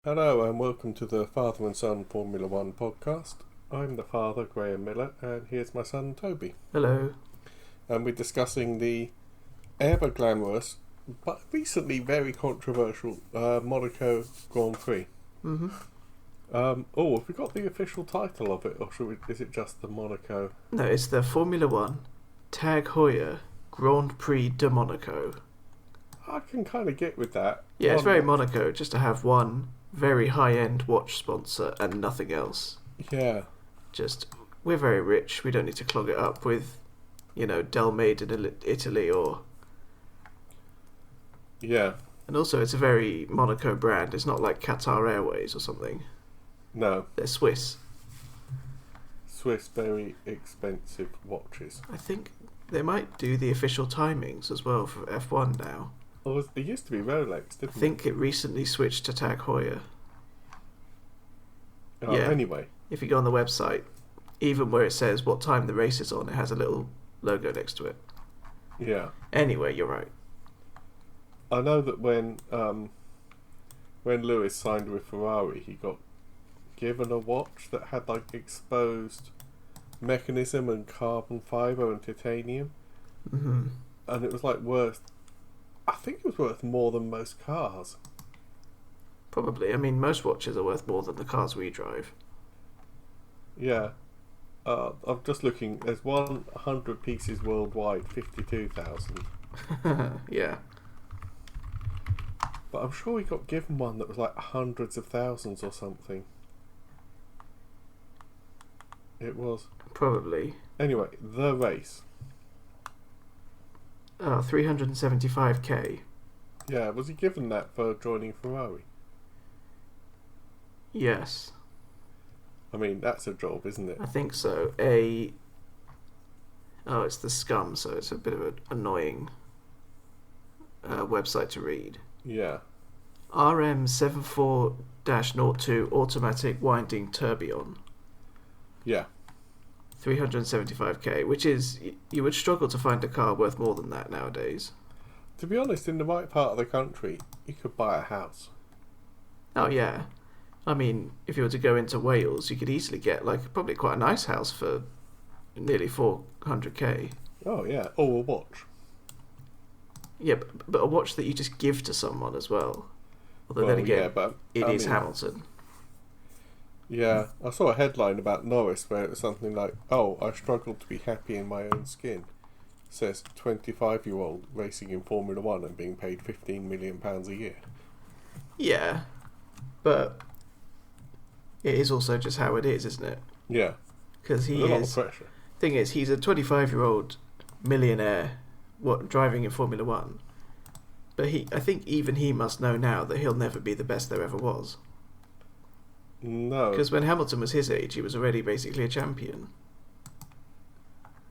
Hello and welcome to the Father and Son Formula One podcast. I'm the father, Graham Miller, and here's my son, Toby. Hello. And we're discussing the ever glamorous, but recently very controversial Monaco Grand Prix. Mm-hmm. Have we got the official title of it, or is it just the Monaco? No, it's the Formula One Tag Heuer Grand Prix de Monaco. I can kind of get with that. Yeah, it's very Monaco just to have one very high-end watch sponsor and nothing else. Yeah. Just, we're very rich. We don't need to clog it up with, Del Made in Italy or... Yeah. And also, it's a very Monaco brand. It's not like Qatar Airways or something. No. They're Swiss. Swiss, very expensive watches. I think they might do the official timings as well for F1 now. Oh, it used to be Rolex, didn't it? I think it recently switched to Tag Heuer. Oh, Yeah. Anyway. If you go on the website, even where it says what time the race is on, it has a little logo next to it. Yeah. Anyway, you're right. I know that when Lewis signed with Ferrari, he got given a watch that had like exposed mechanism and carbon fibre and titanium, Mm-hmm. and it was like I think it was worth more than most cars. Probably. I mean, most watches are worth more than the cars we drive. Yeah. I'm just looking. There's 100 pieces worldwide, 52,000. Yeah. But I'm sure he got given one that was like hundreds of thousands or something. It was. Probably. Anyway, the race. 375k. Yeah, was he given that for joining Ferrari? Yes. I mean, that's a job, isn't it? I think so. It's the Scum, so it's a bit of an annoying website to read. Yeah. RM74-02 automatic winding tourbillon. Yeah. 375k, which is, you would struggle to find a car worth more than that nowadays. To be honest, in the right part of the country, you could buy a house. Oh yeah. I mean, if you were to go into Wales, you could easily get probably quite a nice house for nearly 400k. Oh yeah, or a watch. Yeah, but a watch that you just give to someone as well. Although then again, it is Hamilton. Yeah, I saw a headline about Norris where it was something like, "Oh, I struggled to be happy in my own skin." Says 25-year-old racing in Formula One and being paid £15 million a year. Yeah, but it is also just how it is, isn't it? Yeah. Because There's a lot of pressure. Thing is, he's a 25-year-old millionaire driving in Formula One. But I think even he must know now that he'll never be the best there ever was. No. Because when Hamilton was his age, he was already basically a champion.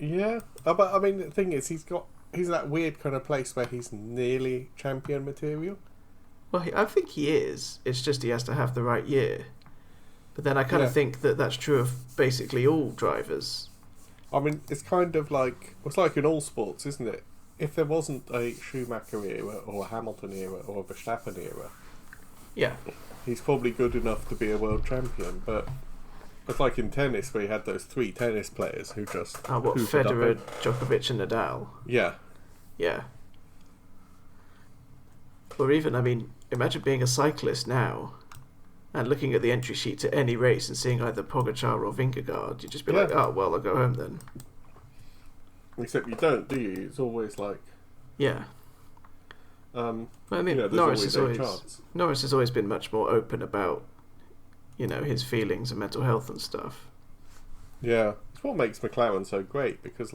Yeah, but I mean, the thing is, he's that weird kind of place where he's nearly champion material. Well, I think he is. It's just he has to have the right year. But then I kind of think that that's true of basically all drivers. I mean, it's kind of like, it's like in all sports, isn't it? If there wasn't a Schumacher era or a Hamilton era or a Verstappen era, yeah, he's probably good enough to be a world champion. But it's like in tennis where you had those three tennis players who just Federer, Djokovic and Nadal. Yeah. Yeah. Or even, I mean, imagine being a cyclist now and looking at the entry sheet to any race and seeing either Pogacar or Vingegaard. You'd just be like, oh, well, I'll go home then. Except you don't, do you? It's always like... Yeah. I mean, Norris has always been much more open about, his feelings and mental health and stuff. Yeah. It's what makes McLaren so great, because,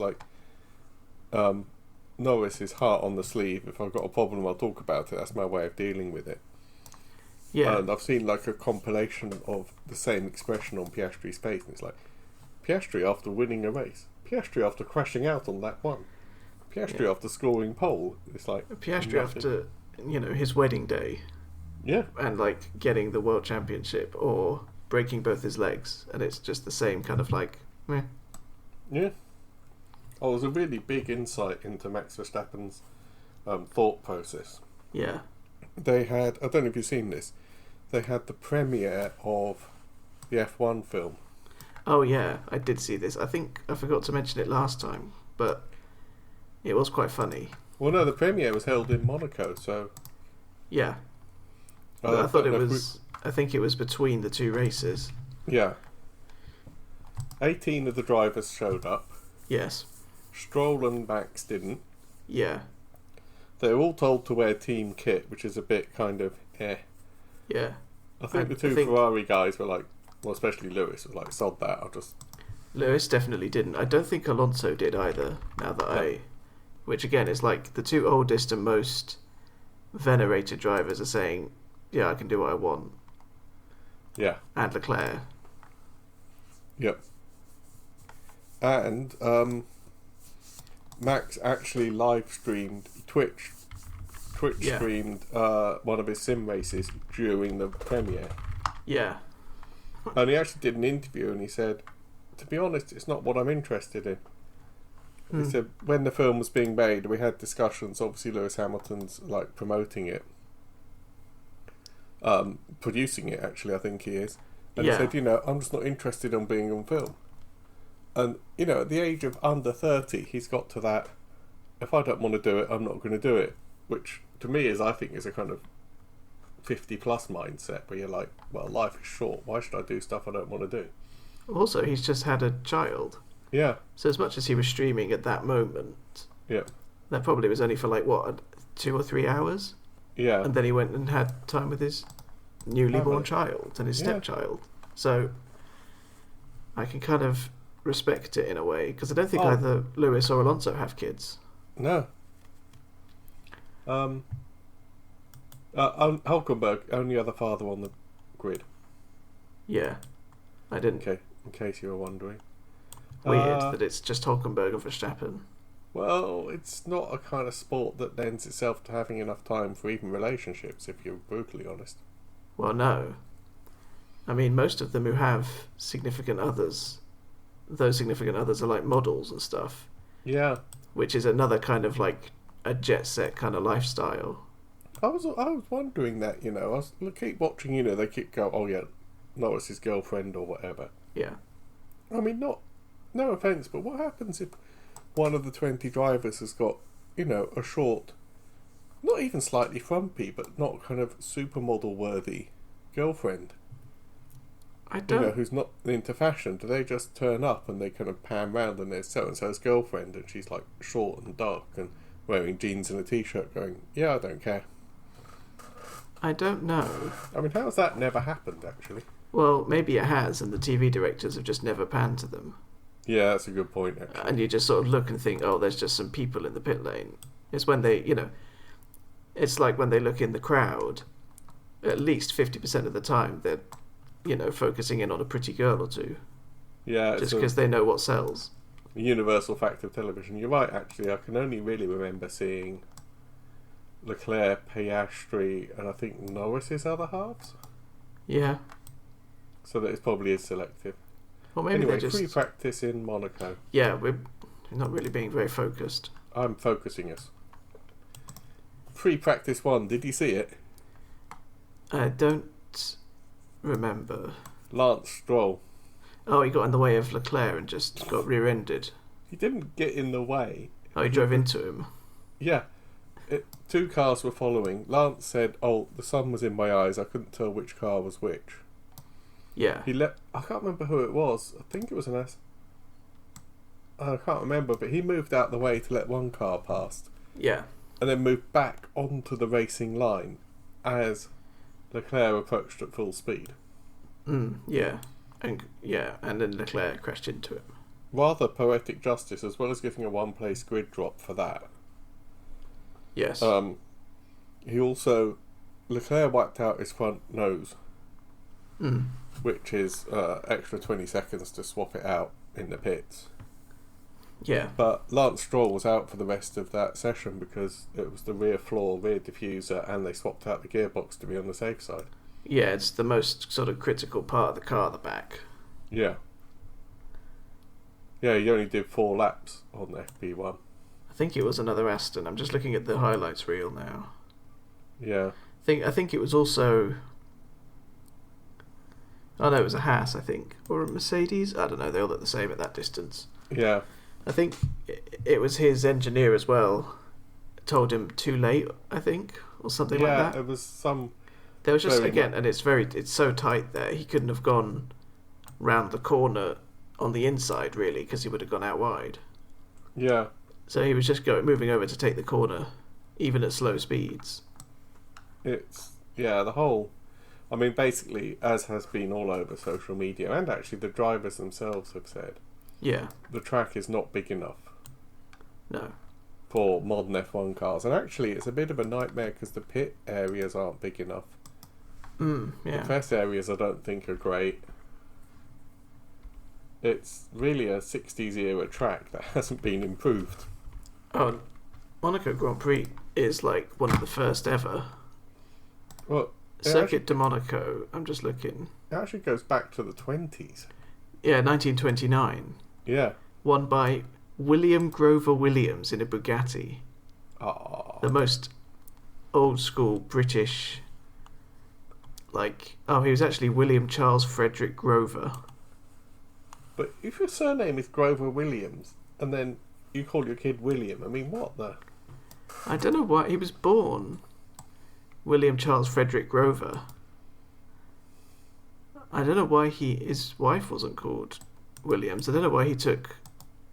Norris is heart on the sleeve. If I've got a problem, I'll talk about it. That's my way of dealing with it. Yeah. And I've seen, a compilation of the same expression on Piastri's face, and it's like, Piastri after winning a race. Piastri after crashing out on that one. Piastri after scoring pole. It's like Piastri after his wedding day. Yeah. And getting the world championship or breaking both his legs, and it's just the same kind of meh. Yeah. Oh, it was a really big insight into Max Verstappen's thought process. Yeah. They had, I don't know if you've seen this, they had the premiere of the F1 film. Oh yeah, I did see this. I think I forgot to mention it last time, but it was quite funny. Well, no, the premiere was held in Monaco, so... Yeah. I thought it was... I think it was between the two races. Yeah. 18 of the drivers showed up. Yes. Stroll and Max didn't. Yeah. They were all told to wear team kit, which is a bit kind of Yeah. I think the two Ferrari guys were like, well, especially Lewis was like, sod that, I'll just... Lewis definitely didn't. I don't think Alonso did either, which again is like the two oldest and most venerated drivers are saying, yeah, I can do what I want. Yeah. And Leclerc. Yep. And Max actually live streamed, Twitch streamed one of his sim races during the premiere. Yeah. And he actually did an interview and he said, to be honest, it's not what I'm interested in. He said, when the film was being made, we had discussions, obviously Lewis Hamilton's like promoting it. Producing it, actually, I think he is. And he said, I'm just not interested in being on film. And, at the age of under 30, he's got to that, if I don't want to do it, I'm not going to do it. Which, to me, I think is a kind of 50-plus mindset, where you're like, well, life is short. Why should I do stuff I don't want to do? Also, he's just had a child. Yeah. So as much as he was streaming at that moment, that probably was only for 2 or 3 hours. Yeah. And then he went and had time with his newly born child and his stepchild. So I can kind of respect it in a way, because I don't think either Lewis or Alonso have kids. No. Hulkenberg, only other father on the grid. Yeah. I didn't. Okay, in case you were wondering. Weird that it's just Hulkenberg and Verstappen. Well, it's not a kind of sport that lends itself to having enough time for even relationships, if you're brutally honest. Well, no. I mean, most of them who have significant others, those significant others are like models and stuff. Yeah. Which is another kind of like a jet set kind of lifestyle. I was wondering that, I keep watching, they keep going, oh yeah, Norris's girlfriend or whatever. Yeah. I mean, no offence, but what happens if one of the 20 drivers has got, a short, not even slightly frumpy, but not kind of supermodel worthy girlfriend? I don't... who's not into fashion. Do they just turn up and they kind of pan round and there's so-and-so's girlfriend and she's like short and dark and wearing jeans and a t-shirt going, yeah, I don't care. I don't know. I mean, how's that never happened, actually? Well, maybe it has, and the TV directors have just never panned to them. Yeah, that's a good point, actually. And you just sort of look and think, oh, there's just some people in the pit lane. It's when they, it's like when they look in the crowd, at least 50% of the time they're, focusing in on a pretty girl or two. Yeah. Just because they know what sells. The universal fact of television. You're right, actually. I can only really remember seeing Leclerc, Piastri, and I think Norris's other halves. Yeah. So that it probably is selective. Well, maybe anyway, just... free practice in Monaco. Yeah, we're not really being very focused. I'm focusing us. Free practice 1, did you see it? I don't remember. Lance Stroll. Oh, he got in the way of Leclerc and just got rear-ended. He didn't get in the way. Oh, he drove into him. Yeah. 2 cars were following. Lance said, oh, the sun was in my eyes. I couldn't tell which car was which. Yeah. I can't remember who it was. I think it was an S. I can't remember, but he moved out the way to let one car past. Yeah. And then moved back onto the racing line as Leclerc approached at full speed. Yeah. And then Leclerc crashed into him. Rather poetic justice, as well as getting a one-place grid drop for that. Yes. He also... Leclerc wiped out his front nose. Which is extra 20 seconds to swap it out in the pits. Yeah. But Lance Stroll was out for the rest of that session because it was the rear floor, rear diffuser, and they swapped out the gearbox to be on the safe side. Yeah, it's the most sort of critical part of the car, the back. Yeah. Yeah, he only did 4 laps on the FP1. I think it was another Aston. I'm just looking at the highlights reel now. Yeah. I think it was also Oh no, it was a Haas, I think, or a Mercedes. I don't know. They all look the same at that distance. Yeah. I think it was his engineer as well. Told him too late, I think, or something like that. Yeah, it was some. There was just and it's so tight there. He couldn't have gone round the corner on the inside really, because he would have gone out wide. Yeah. So he was just moving over to take the corner, even at slow speeds. The whole. I mean, basically, as has been all over social media, and actually the drivers themselves have said, yeah, the track is not big enough. No. For modern F1 cars, and actually it's a bit of a nightmare because the pit areas aren't big enough. Yeah. The press areas I don't think are great. It's really a 60s era track that hasn't been improved. Oh, Monaco Grand Prix is like one of the first ever. Well, Circuit de Monaco, I'm just looking. It actually goes back to the 20s. Yeah, 1929. Yeah. Won by William Grover Williams in a Bugatti. Oh. The most old school British. He was actually William Charles Frederick Grover. But if your surname is Grover Williams and then you call your kid William, I mean, what the? I don't know why he was born William Charles Frederick Grover. I don't know why his wife wasn't called Williams. I don't know why he took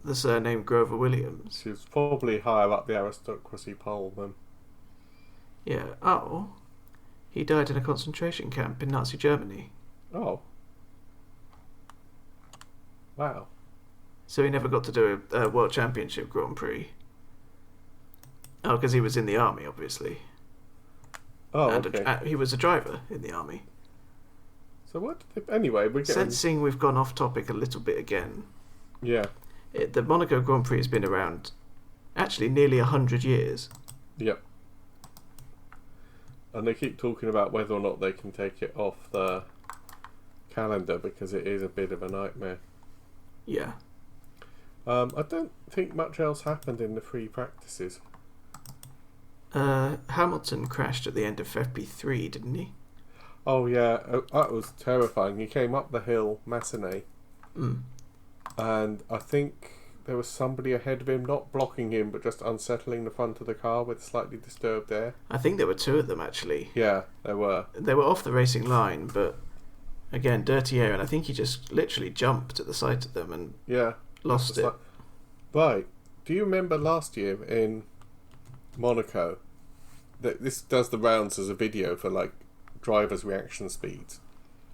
the surname Grover Williams. She was probably higher up the aristocracy pole than. Yeah. Oh. He died in a concentration camp in Nazi Germany. Oh. Wow. So he never got to do a World Championship Grand Prix. Oh, because he was in the army, obviously. Oh, and okay. He was a driver in the army. So what? Anyway, we're getting. Sensing we've gone off topic a little bit again. Yeah. The Monaco Grand Prix has been around, actually, nearly 100 years. Yep. And they keep talking about whether or not they can take it off the calendar because it is a bit of a nightmare. Yeah. I don't think much else happened in the free practices. Hamilton crashed at the end of FP3, didn't he? Oh yeah, that was terrifying. He came up the hill, Massenet, and I think there was somebody ahead of him, not blocking him, but just unsettling the front of the car with slightly disturbed air. I think there were two of them, actually. Yeah, there were. They were off the racing line, but again, dirty air, and I think he just literally jumped at the sight of them and lost it. Right. Do you remember last year in Monaco that this does the rounds as a video for like drivers' reaction speeds?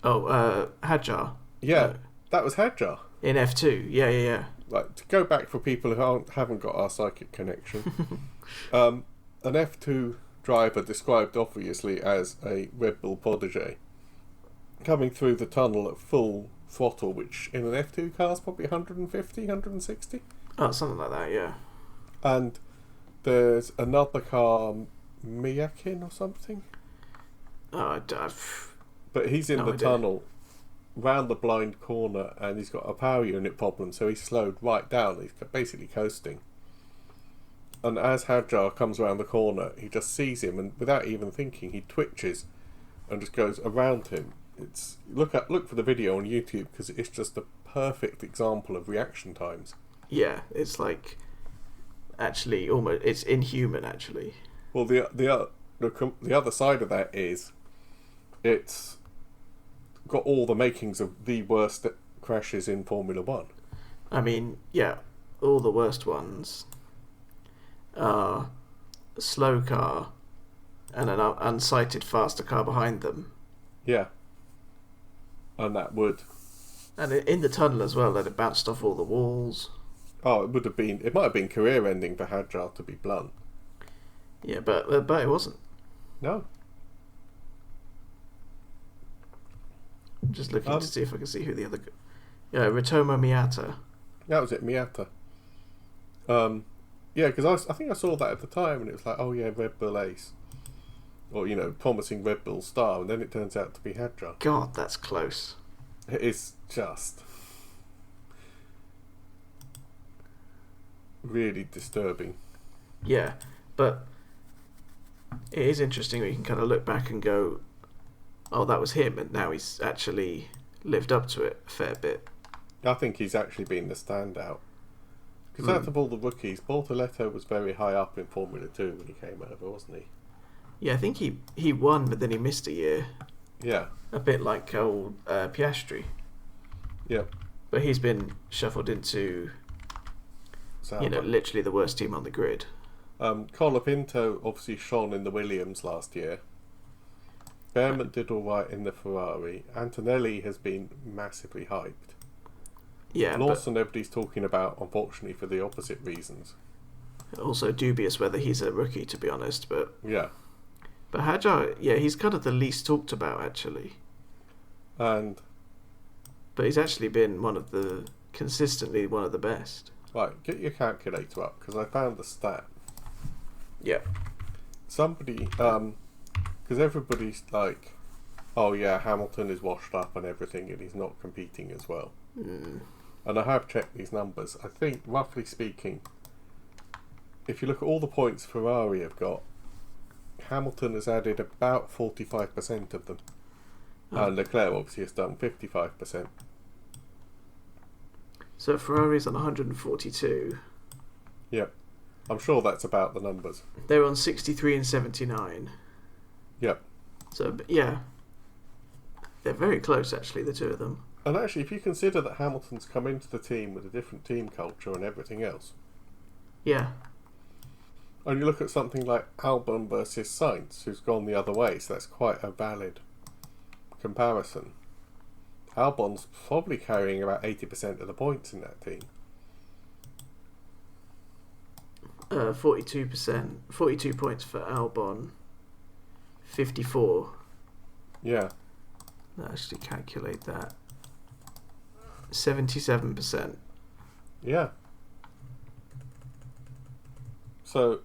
Oh, Hadjar. Yeah, that was Hadjar. In F2, yeah. Like, to go back for people who haven't got our psychic connection, an F2 driver described obviously as a Red Bull protege coming through the tunnel at full throttle, which in an F2 car is probably 150, 160. Oh, something like that, yeah. And there's another car, Miakin or something. Oh, but he's in no the idea. tunnel, round the blind corner, and he's got a power unit problem, so he's slowed right down. He's basically coasting. And as Hadjar comes around the corner, he just sees him, and without even thinking, he twitches and just goes around him. It's look for the video on YouTube because it's just a perfect example of reaction times. Yeah, it's like actually almost it's inhuman actually. Well, the other side of that is it's got all the makings of the worst crashes in Formula One. I mean, yeah, all the worst ones are a slow car and an unsighted faster car behind them. Yeah. And that would. And in the tunnel as well, that it bounced off all the walls. Oh, it might have been career-ending for Hadjar, to be blunt. Yeah, but it wasn't. No. I'm just looking to see if I can see who the other... Yeah, Ritomo Miata. That was it, Miata. Yeah, because I think I saw that at the time, and it was like, oh yeah, Red Bull Ace. Or, promising Red Bull star, and then it turns out to be Hadjar. God, that's close. It is just really disturbing. Yeah, but it is interesting that you can kind of look back and go, oh, that was him, and now he's actually lived up to it a fair bit. I think he's actually been the standout. Because out of all the rookies, Bortoletto was very high up in Formula 2 when he came over, wasn't he? Yeah, I think he won, but then he missed a year. Yeah. A bit like old Piastri. Yep. But he's been shuffled into, literally the worst team on the grid. Colapinto obviously shone in the Williams last year. Behrman did all right in the Ferrari. Antonelli has been massively hyped. Yeah, and also nobody's talking about, unfortunately, for the opposite reasons. Also dubious whether he's a rookie, to be honest. But yeah. But Hadjar, he's kind of the least talked about, actually. But he's actually been consistently one of the best. Right, get your calculator up, because I found the stat. Yeah. Somebody, because everybody's like, oh yeah, Hamilton is washed up and everything, and he's not competing as well. Mm. And I have checked these numbers. I think, roughly speaking, if you look at all the points Ferrari have got, Hamilton has added about 45% of them. Oh. And Leclerc obviously has done 55%. So Ferrari's on 142. Yep. I'm sure that's about the numbers. They're on 63 and 79. Yep. So, yeah. They're very close, actually, the two of them. And actually, if you consider that Hamilton's come into the team with a different team culture and everything else. Yeah. And you look at something like Albon versus Sainz, who's gone the other way, so that's quite a valid comparison. Albon's probably carrying about 80% of the points in that team. 42%. 42 points for Albon. 54. Yeah. Let's actually calculate that. 77%. Yeah. So,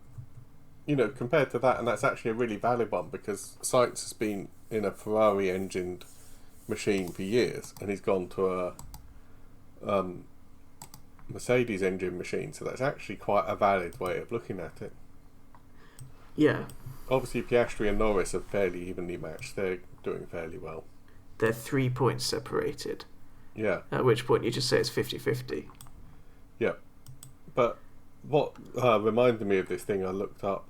compared to that, and that's actually a really valid one, because Sainz has been in a Ferrari-engined machine for years, and he's gone to a Mercedes engine machine, so that's actually quite a valid way of looking at it. Yeah. Obviously, Piastri and Norris are fairly evenly matched. They're doing fairly well. They're 3 points separated. Yeah. At which point you just say it's 50-50. Yeah. But what reminded me of this thing I looked up,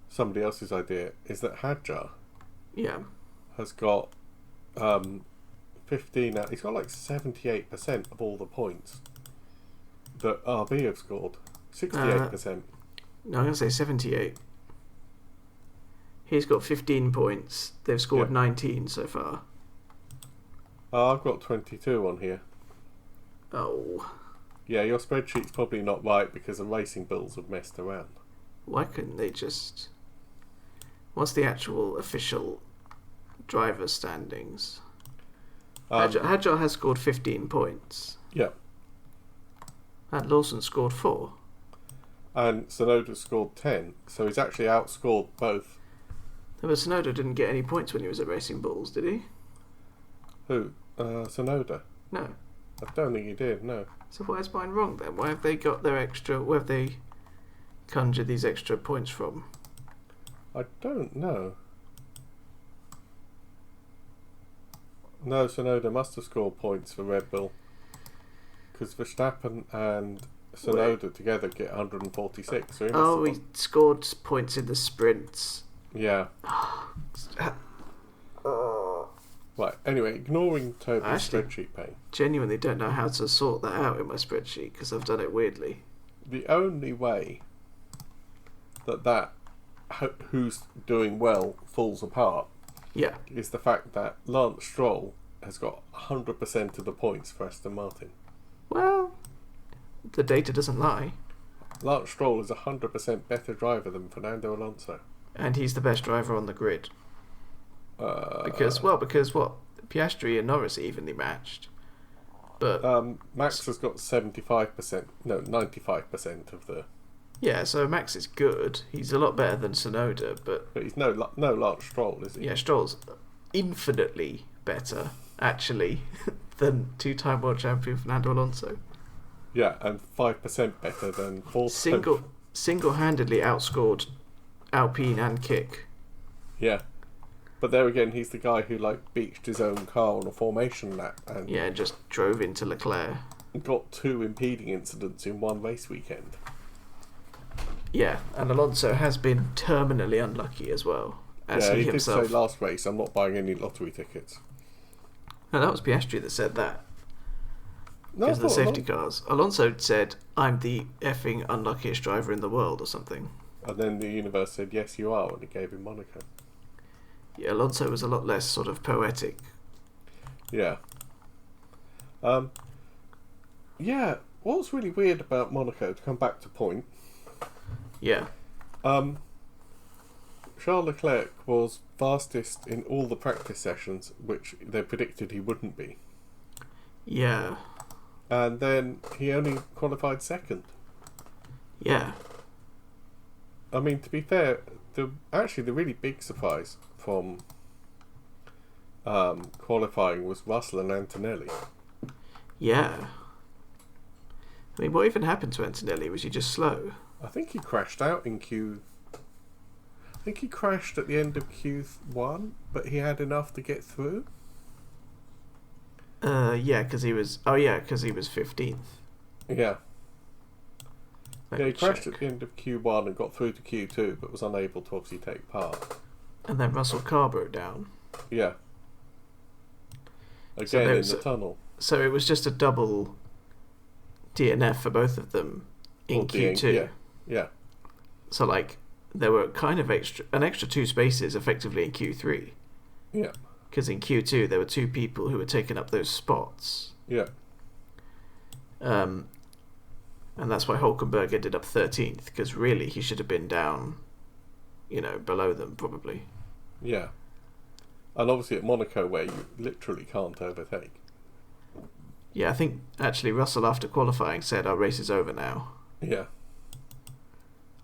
somebody else's idea, is that Hadjar has got 15 out. He's got like 78% of all the points that RB have scored. 68%. No, I'm going to say 78. He's got 15 points. They've scored 19 so far. I've got 22 on here. Oh. Yeah, your spreadsheet's probably not right because the racing bulls have messed around. Why couldn't they just... What's the actual official driver standings? Hadjar has scored 15 points. Yeah. And Lawson scored 4. And Tsunoda scored 10, so he's actually outscored both. But Tsunoda didn't get any points when he was at Racing Bulls, did he? Who? Tsunoda? No. I don't think he did, no. So why is mine wrong then? Why have they got their extra... Where have they conjured these extra points from? I don't know. No, Tsunoda must have scored points for Red Bull. Because Verstappen and Tsunoda together get 146. So he scored points in the sprints. Yeah. Right, anyway, ignoring Toby's spreadsheet pain. Genuinely don't know how to sort that out in my spreadsheet because I've done it weirdly. The only way that who's doing well falls apart is the fact that Lance Stroll has got 100% of the points for Aston Martin. Well, the data doesn't lie. Lance Stroll is 100% better driver than Fernando Alonso. And he's the best driver on the grid. Because what? Piastri and Norris are evenly matched. But Max has got 95% of the... Yeah, so Max is good. He's a lot better than Tsunoda, but he's no Lance Stroll, is he? Yeah, Stroll's infinitely better, actually, than two-time world champion Fernando Alonso. Yeah, and 5% better than four-time... Single-handedly outscored Alpine and Kick. Yeah. But there again, he's the guy who like beached his own car on a formation lap and just drove into Leclerc. got 2 impeding incidents in one race weekend. Yeah, and Alonso has been terminally unlucky as well. As he himself did say last race, I'm not buying any lottery tickets. No, that was Piastri that said that. No, because of the safety cars. Alonso said, "I'm the effing unluckiest driver in the world," or something. And then the universe said, "Yes, you are," and it gave him Monaco. Yeah, Alonso was a lot less sort of poetic. Yeah. Yeah, what's really weird about Monaco, to come back to point... Yeah. Charles Leclerc was fastest in all the practice sessions, which they predicted he wouldn't be. Yeah. And then he only qualified second. Yeah. I mean, to be fair, the really big surprise from qualifying was Russell and Antonelli. Yeah. I mean, what even happened to Antonelli? Was he just slow? I think he crashed out in I think he crashed at the end of Q1, but he had enough to get through. Yeah, because he was 15th. Yeah. He crashed at the end of Q1 and got through to Q2, but was unable to obviously take part. And then Russell car broke down. Yeah. Again in the tunnel. So it was just a double DNF for both of them in Q2. Yeah. So like there were kind of an extra 2 spaces effectively in Q3. Yeah. Because in Q2 there were 2 people who were taking up those spots. Yeah. And that's why Hulkenberg ended up 13th, because really he should have been down, below them probably. Yeah. And obviously at Monaco, where you literally can't overtake. Yeah, I think actually Russell after qualifying said our race is over now. Yeah.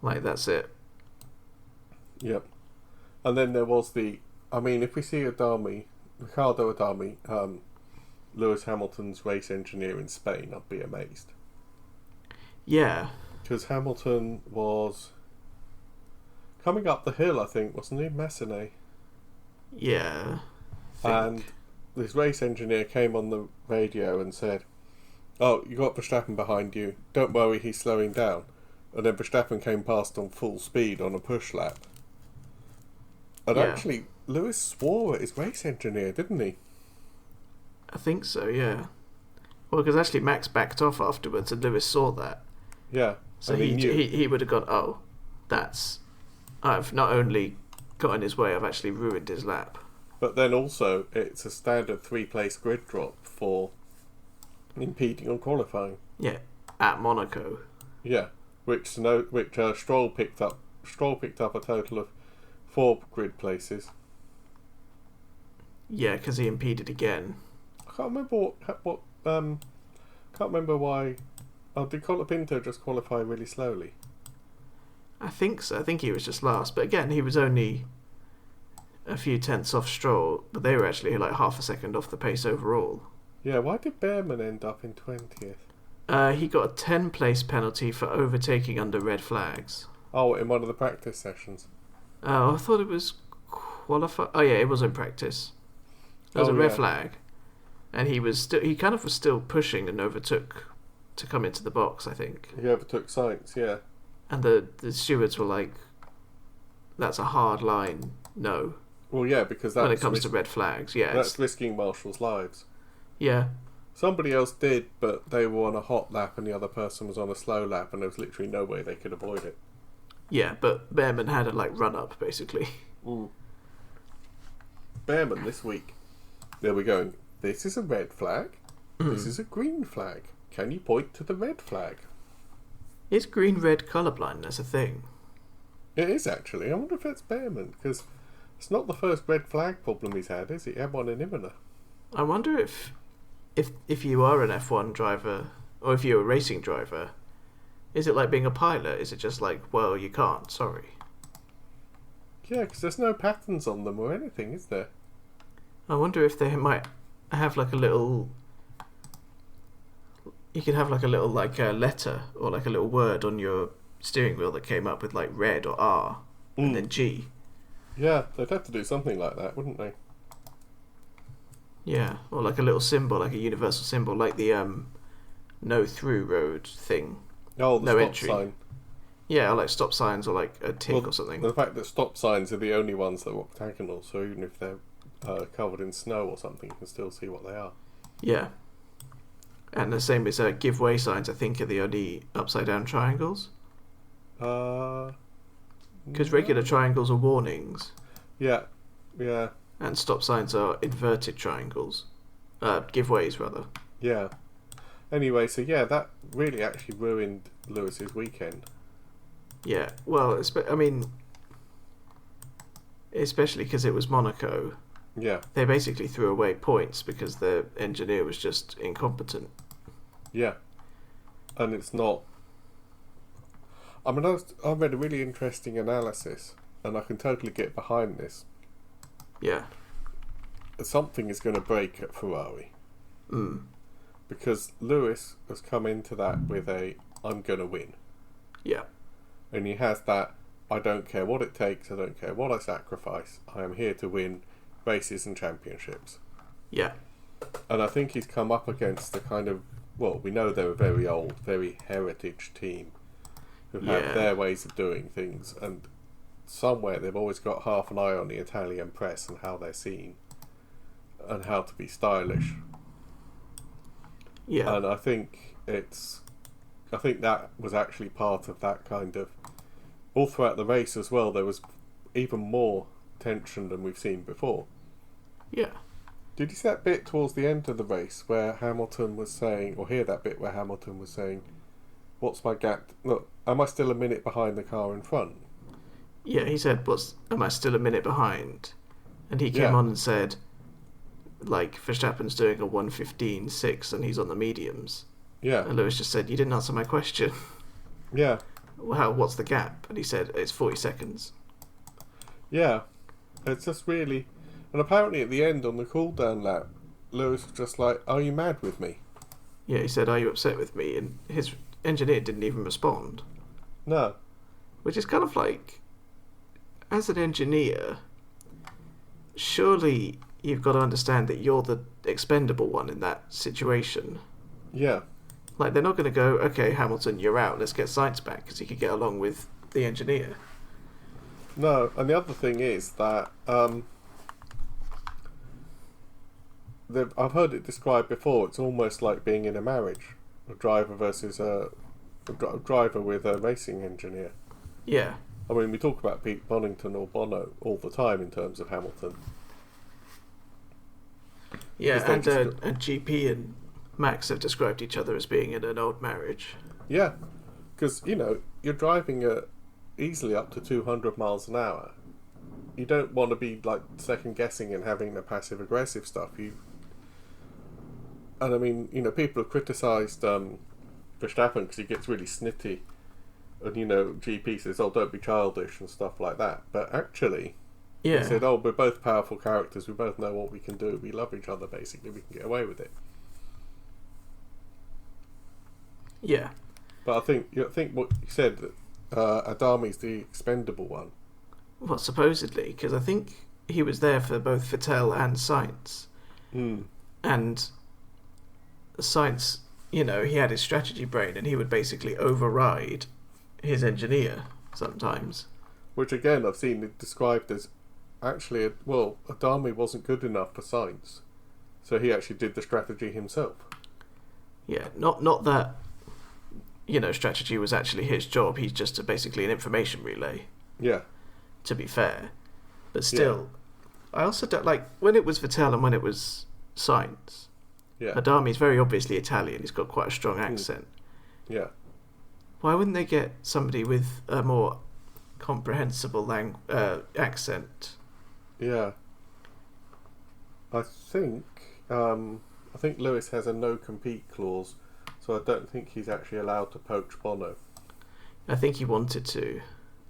Like that's it. Yep. And then there was if we see Ricardo Adami, Lewis Hamilton's race engineer in Spain, I'd be amazed. Yeah. Because Hamilton was coming up the hill, I think, wasn't he? Massenet. Yeah. And this race engineer came on the radio and said, "Oh, you got Verstappen behind you. Don't worry, he's slowing down." And then Verstappen came past on full speed on a push lap. And actually, Lewis swore at his race engineer, didn't he? I think so, yeah. Well, because actually Max backed off afterwards and Lewis saw that. Yeah. So he would have gone, "Oh, I've not only got in his way, I've actually ruined his lap." But then also, it's a standard 3-place grid drop for impeding on qualifying. Yeah, at Monaco. Yeah, which Stroll picked up. Stroll picked up a total of 4 grid places. Yeah, because he impeded again. I can't remember can't remember why. Oh, did Colapinto just qualify really slowly? I think so. I think he was just last. But again, he was only a few tenths off Stroll, but they were actually like half a second off the pace overall. Yeah, why did Behrman end up in 20th? He got a 10-place penalty for overtaking under red flags. Oh, in one of the practice sessions. Oh, I thought it was qualify. Oh yeah, it was in practice. There was a red flag, and he was still pushing and overtook to come into the box, I think. He overtook Sainz, yeah. And the stewards were like, "That's a hard line, no." Well, yeah, because that's... when it comes to red flags, yeah. That's risking marshals' lives. Yeah. Somebody else did, but they were on a hot lap and the other person was on a slow lap and there was literally no way they could avoid it. Yeah, but Behrman had a run-up, basically. Mm. Behrman this week, they were going, "This is a red flag, this is a green flag. Can you point to the red flag?" Is green-red colour blindness a thing? It is actually. I wonder if that's Behrman, because it's not the first red flag problem he's had, is it? He had one in Imola. I wonder if you are an F1 driver, or if you're a racing driver, is it like being a pilot? Is it just like, well, you can't, sorry? Yeah, because there's no patterns on them or anything, is there? I wonder if they might have like a little... You could have like a little letter or like a little word on your steering wheel that came up with like red or R and then G. Yeah, they'd have to do something like that, wouldn't they? Yeah, or like a little symbol, like a universal symbol, like the no through road thing, Oh, the no stop entry. sign. Yeah, or like stop signs, or like a tick Well, or something. the fact that stop signs are the only ones that are octagonal, so even if they're covered in snow or something, you can still see what they are. Yeah, and the same as give way signs. I think are the only upside down triangles. Uh, Because no. regular triangles are warnings, Yeah, yeah, and stop signs are inverted triangles. Giveaways, rather. yeah. Anyway, so yeah, that really actually ruined Lewis's weekend. Yeah, well, I mean, especially because it was Monaco. Yeah, They basically threw away points because the engineer was just incompetent. yeah. And it's not. I mean, I read a really interesting analysis, and I can totally get behind this. Yeah. Something is going to break at Ferrari. Mm. Because Lewis has come into that with I'm going to win. Yeah. And he has that, I don't care what it takes, I don't care what I sacrifice, I am here to win races and championships. Yeah. And I think he's come up against the kind of, well, we know they're a very old, very heritage team who have their ways of doing things, and somewhere they've always got half an eye on the Italian press and how they're seen and how to be stylish. Yeah. And I think that was actually part of that kind of, all throughout the race as well, there was even more tension than we've seen before. Yeah. Did you see that bit towards the end of the race where Hamilton was saying, or hear that bit where Hamilton was saying, what's my gap? Look, am I still a minute behind the car in front? Yeah, he said, am I still a minute behind? And he came on and said, like, Verstappen's doing a 1:15.6 and he's on the mediums. Yeah. And Lewis just said, you didn't answer my question. Yeah. Well, what's the gap? And he said, it's 40 seconds. Yeah. It's just really... And apparently at the end on the cool-down lap, Lewis was just like, are you mad with me? Yeah, he said, are you upset with me? And his engineer didn't even respond. No. Which is kind of like, as an engineer, surely you've got to understand that you're the expendable one in that situation. Yeah. Like, they're not going to go, okay, Hamilton, you're out, let's get Sainz back, because he could get along with the engineer. No, and the other thing is that I've heard it described before. It's almost like being in a marriage, a driver versus a driver with a racing engineer. Yeah. I mean, we talk about Pete Bonington or Bono all the time in terms of Hamilton. Yeah, and GP and Max have described each other as being in an old marriage. Yeah, because, you're driving at easily up to 200 miles an hour. You don't want to be, like, second-guessing and having the passive-aggressive stuff. And, I mean, people have criticised Verstappen because he gets really snitty. And, GP says, oh, don't be childish and stuff like that. But actually... Yeah. He said, oh, we're both powerful characters, we both know what we can do, we love each other, basically, we can get away with it. Yeah. But I think what you said, that Adami's the expendable one. Well, supposedly, because I think he was there for both Vettel and Sainz. Mm. And Sainz, he had his strategy brain and he would basically override his engineer sometimes. Which, again, I've seen it described as, actually, Adami wasn't good enough for Sainz, so he actually did the strategy himself. Yeah, not that, strategy was actually his job. He's just basically an information relay. Yeah. To be fair. But still, yeah. I also don't, like, when it was Vettel and when it was Sainz, Adami's very obviously Italian. He's got quite a strong accent. Yeah. Why wouldn't they get somebody with a more comprehensible accent? Yeah. I think Lewis has a no-compete clause, so I don't think he's actually allowed to poach Bono. I think he wanted to.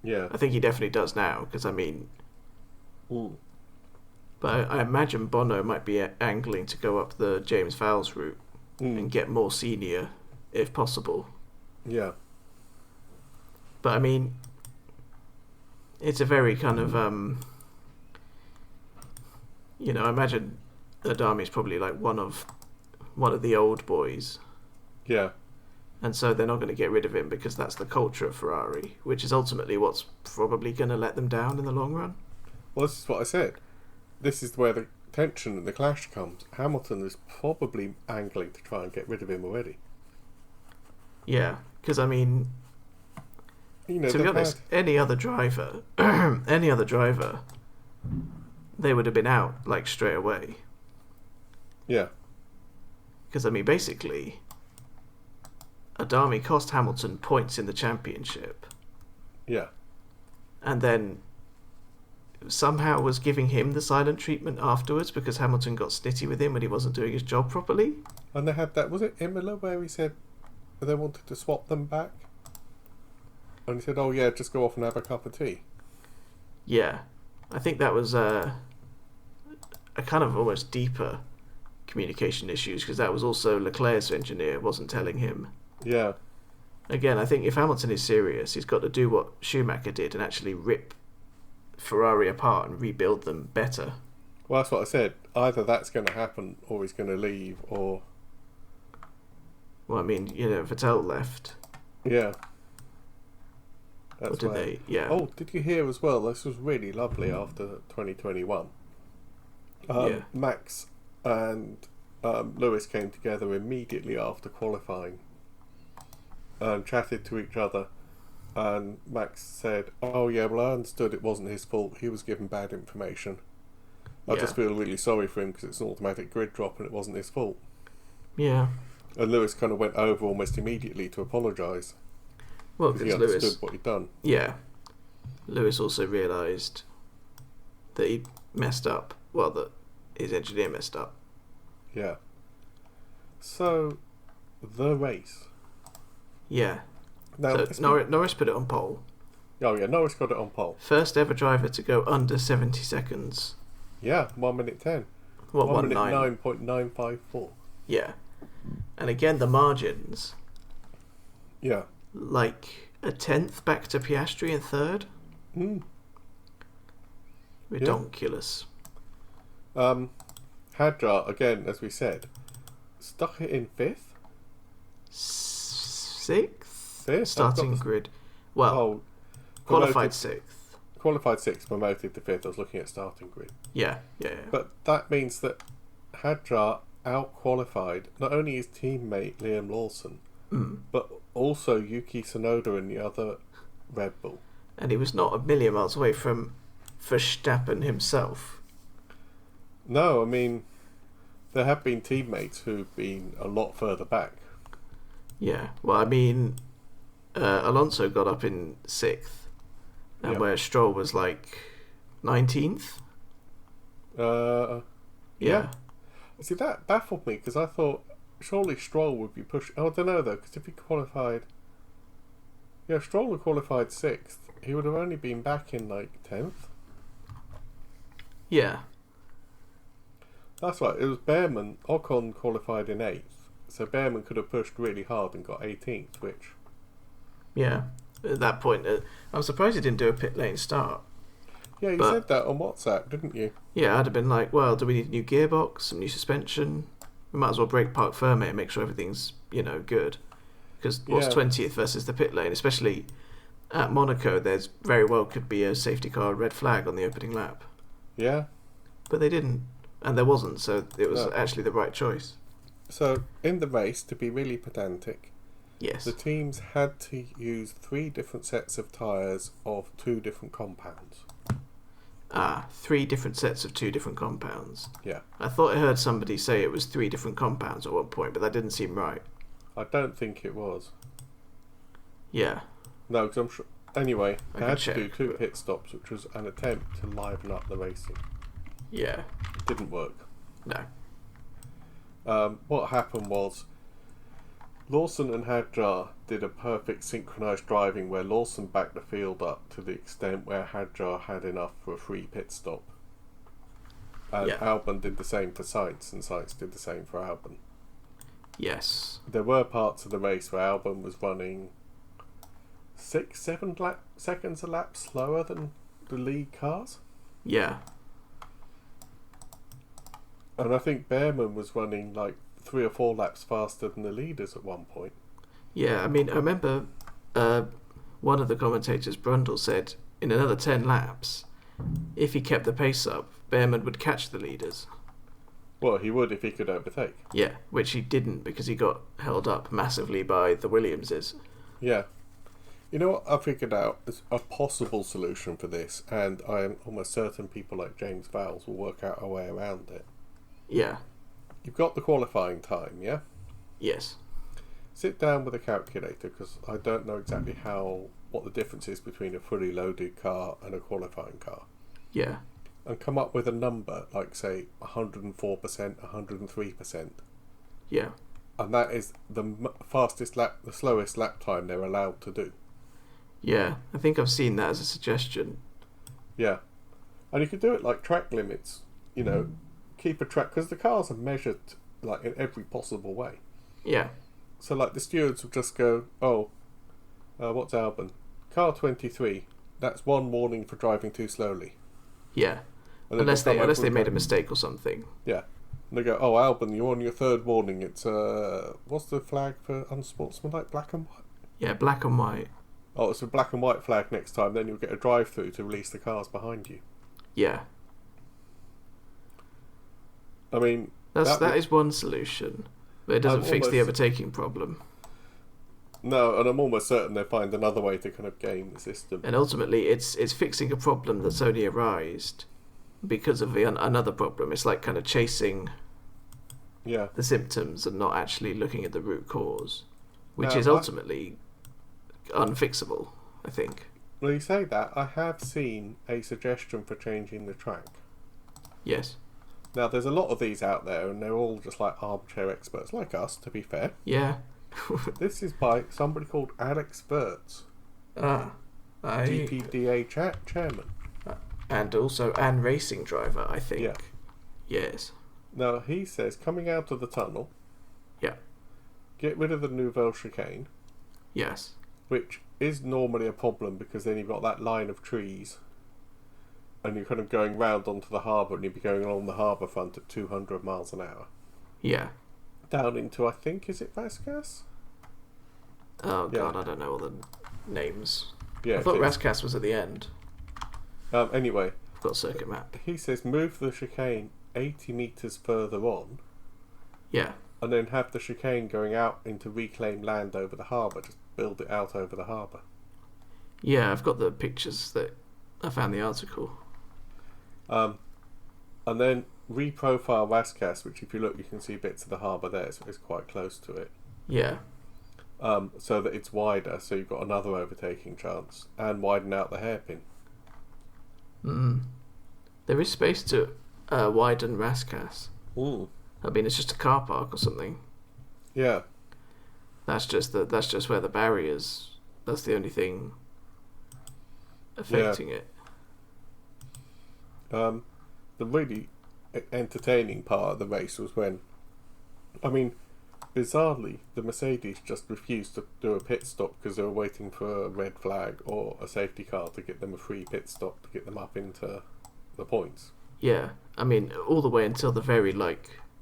Yeah. I think he definitely does now, because, I mean... Ooh. But I imagine Bono might be angling to go up the James Vowles route and get more senior, if possible. Yeah. But, I mean... It's a very kind of I imagine Adami's probably like one of the old boys. Yeah. And so they're not going to get rid of him because that's the culture of Ferrari, which is ultimately what's probably going to let them down in the long run. Well, this is what I said. This is where the tension and the clash comes. Hamilton is probably angling to try and get rid of him already. Yeah, because I mean, You know, to be honest, any other driver, they would have been out like straight away. Yeah. Because I mean, basically, Adami cost Hamilton points in the championship. Yeah. And then somehow was giving him the silent treatment afterwards because Hamilton got snitty with him when he wasn't doing his job properly. And they had that, was it Imola, where he said they wanted to swap them back? And he said, oh yeah, just go off and have a cup of tea. Yeah. I think that was a kind of almost deeper communication issues because that was also Leclerc's engineer wasn't telling him. Yeah. Again, I think if Hamilton is serious, he's got to do what Schumacher did and actually rip Ferrari apart and rebuild them better. Well, that's what I said. Either that's going to happen or he's going to leave or... Well, I mean, Vettel left. Yeah. Or did they? Yeah. Oh, did you hear as well? This was really lovely after 2021. Max and Lewis came together immediately after qualifying and chatted to each other. And Max said, oh yeah, well I understood it wasn't his fault. He was given bad information. I just feel really sorry for him because it's an automatic grid drop and it wasn't his fault. Yeah. And Lewis kind of went over almost immediately to apologise. Well, because because he understood Lewis... what he'd done. Yeah. Lewis also realised that he messed up. Well, that his engineer messed up. Yeah. So, the race. Yeah. Now, so Norris put it on pole. Oh yeah, Norris got it on pole. First ever driver to go under 70 seconds. Yeah, 1 minute 10. What, 1 minute 9? 9.954. Yeah. And again, the margins. Yeah. Like a tenth back to Piastri in third. Redonkulous. Hadjar, again, as we said, stuck it in fifth? Sixth? Fifth? Starting grid. Well, qualified sixth. Qualified sixth, promoted to fifth. I was looking at starting grid. Yeah. But that means that Hadjar out-qualified not only his teammate Liam Lawson, but also Yuki Tsunoda and the other Red Bull. And he was not a million miles away from Verstappen himself. No, I mean, there have been teammates who've been a lot further back. Yeah, well, I mean, Alonso got up in sixth, and where Stroll was like 19th. Yeah. See, that baffled me because I thought surely Stroll would be pushed. Oh, I don't know though, because if he qualified, Stroll had qualified sixth. He would have only been back in like 10th. Yeah. That's right. It was Behrman. Ocon qualified in 8th, so Behrman could have pushed really hard and got 18th. Which, yeah, at that point, I'm surprised he didn't do a pit lane start. Yeah, you said that on WhatsApp, didn't you? Yeah, I'd have been like, well, do we need a new gearbox, some new suspension? We might as well brake park firmly and make sure everything's, good. Because what's 20th versus the pit lane, especially at Monaco, there's very well could be a safety car red flag on the opening lap. Yeah. But they didn't. And there wasn't, so it was actually the right choice. So, in the race, to be really pedantic, yes, the teams had to use 3 different sets of tyres of 2 different compounds. 3 different sets of 2 different compounds. Yeah. I thought I heard somebody say it was 3 different compounds at one point, but that didn't seem right. I don't think it was. Yeah. No, because I'm sure... Anyway, they had to do 2 but... pit stops, which was an attempt to liven up the racing. Yeah. It didn't work. No. What happened was Lawson and Hadjar did a perfect synchronised driving where Lawson backed the field up to the extent where Hadjar had enough for a free pit stop. And Albon did the same for Sainz, and Sainz did the same for Albon. Yes. There were parts of the race where Albon was running 6-7 seconds a lap slower than the lead cars. Yeah. And I think Behrman was running like 3 or 4 laps faster than the leaders at one point. Yeah, I mean, I remember one of the commentators, Brundle, said in another 10 laps, if he kept the pace up, Behrman would catch the leaders. Well, he would if he could overtake. Yeah, which he didn't because he got held up massively by the Williamses. Yeah. You know what I figured out is a possible solution for this, and I am almost certain people like James Vowles will work out a way around it. Yeah. You've got the qualifying time, yeah? Yes. Sit down with a calculator, because I don't know exactly what the difference is between a fully loaded car and a qualifying car. Yeah. And come up with a number, like say 104%, 103%. Yeah. And that is the fastest lap, the slowest lap time they're allowed to do. Yeah, I think I've seen that as a suggestion. Yeah. And you could do it like track limits, you know, keep a track, because the cars are measured like in every possible way. Yeah. So like the stewards will just go, what's Albon? Car 23, that's one warning for driving too slowly. Yeah. Unless they made a mistake or something. Yeah. And they go, Albon, you're on your third warning. It's, what's the flag for unsportsmanlike? Black and white? Yeah, black and white. Oh, it's a black and white flag next time, then you'll get a drive-through to release the cars behind you. Yeah. I mean... That is one solution, but it doesn't fix the overtaking problem. No, and I'm almost certain they'll find another way to kind of game the system. And ultimately, it's fixing a problem that's only arisen because of another problem. It's like kind of chasing the symptoms and not actually looking at the root cause, which is ultimately unfixable, I think. Well, you say that. I have seen a suggestion for changing the track. Yes. Now, there's a lot of these out there, and they're all just like armchair experts, like us, to be fair. Yeah. This is by somebody called Alex Verts. GPDA chairman. And also an racing driver, I think. Yeah. Yes. Now, he says, coming out of the tunnel, get rid of the Nouvelle chicane. Yes. Which is normally a problem because then you've got that line of trees and you're kind of going round onto the harbour and you'd be going along the harbour front at 200 miles an hour. Yeah. Down into, I think, is it Vasquez? Oh, God, I don't know all the names. Yeah, I thought Rascasse was at the end. Anyway. I've got a circuit map. He says move the chicane 80 metres further on. Yeah. And then have the chicane going out into reclaimed land over the harbour. Just build it out over the harbour. Yeah, I've got the pictures that I found the article. And then reprofile Vasquez, which if you look you can see bits of the harbour there, so it's quite close to it. Yeah. So that it's wider, so you've got another overtaking chance, and widen out the hairpin. There is space to widen Rascasse. I mean, it's just a car park or something. Yeah. That's just where the barriers. That's the only thing affecting it. The really entertaining part of the race was when, I mean, bizarrely, the Mercedes just refused to do a pit stop because they were waiting for a red flag or a safety car to get them a free pit stop to get them up into the points. Yeah, I mean, all the way until the very,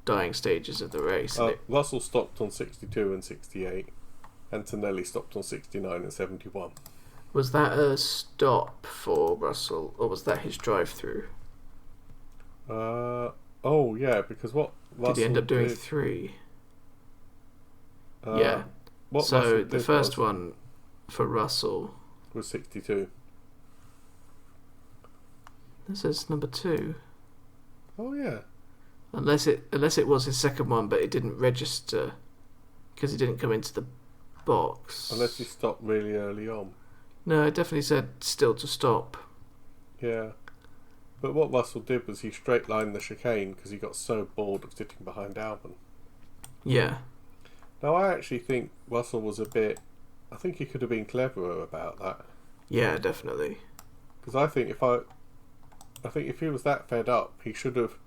dying stages of the race. Russell stopped on 62 and 68, and Tonelli stopped on 69 and 71. Was that a stop for Russell, or was that his drive-through? Yeah, because what Russell did he end up doing 3? Yeah. So the first one for Russell was 62. This says number 2. Oh yeah. Unless it was his second one, but it didn't register because he didn't come into the box. Unless he stopped really early on. No, it definitely said still to stop. Yeah. But what Russell did was he straight lined the chicane because he got so bored of sitting behind Albon. Yeah. Now I actually think Russell was I think he could have been cleverer about that. Yeah, definitely. Because I think if he was that fed up, he should have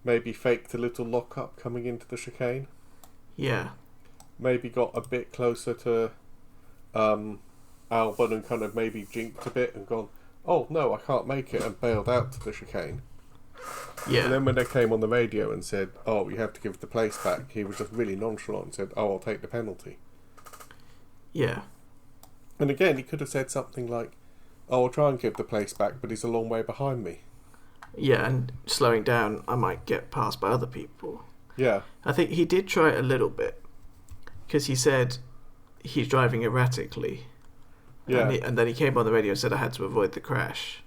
maybe faked a little lock-up coming into the chicane. Yeah. Maybe got a bit closer to Albon and kind of maybe jinked a bit and gone, oh no, I can't make it, and bailed out to the chicane. Yeah. And then when they came on the radio and said, "Oh, you have to give the place back," he was just really nonchalant and said, "Oh, I'll take the penalty." Yeah. And again, he could have said something like, "Oh, I'll try and give the place back, but he's a long way behind me." Yeah, and slowing down, I might get passed by other people. Yeah. I think he did try it a little bit, because he said he's driving erratically. Yeah. And then he came on the radio and said I had to avoid the crash.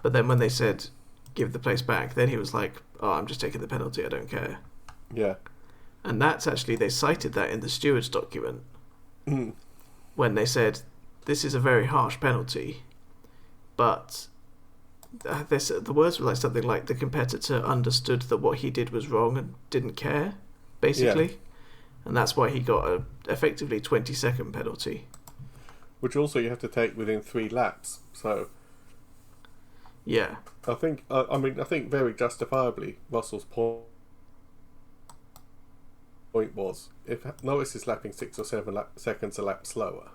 But then when they said give the place back, then he was like, "Oh, I'm just taking the penalty, I don't care." Yeah. And that's actually, they cited that in the steward's document when they said this is a very harsh penalty, but the words were like something like the competitor understood that what he did was wrong and didn't care, basically. Yeah. And that's why he got a effectively 20-second penalty. Which also you have to take within 3 laps. So Yeah. I think very justifiably Russell's point was, if Norris is lapping 6 or 7 seconds a lap slower,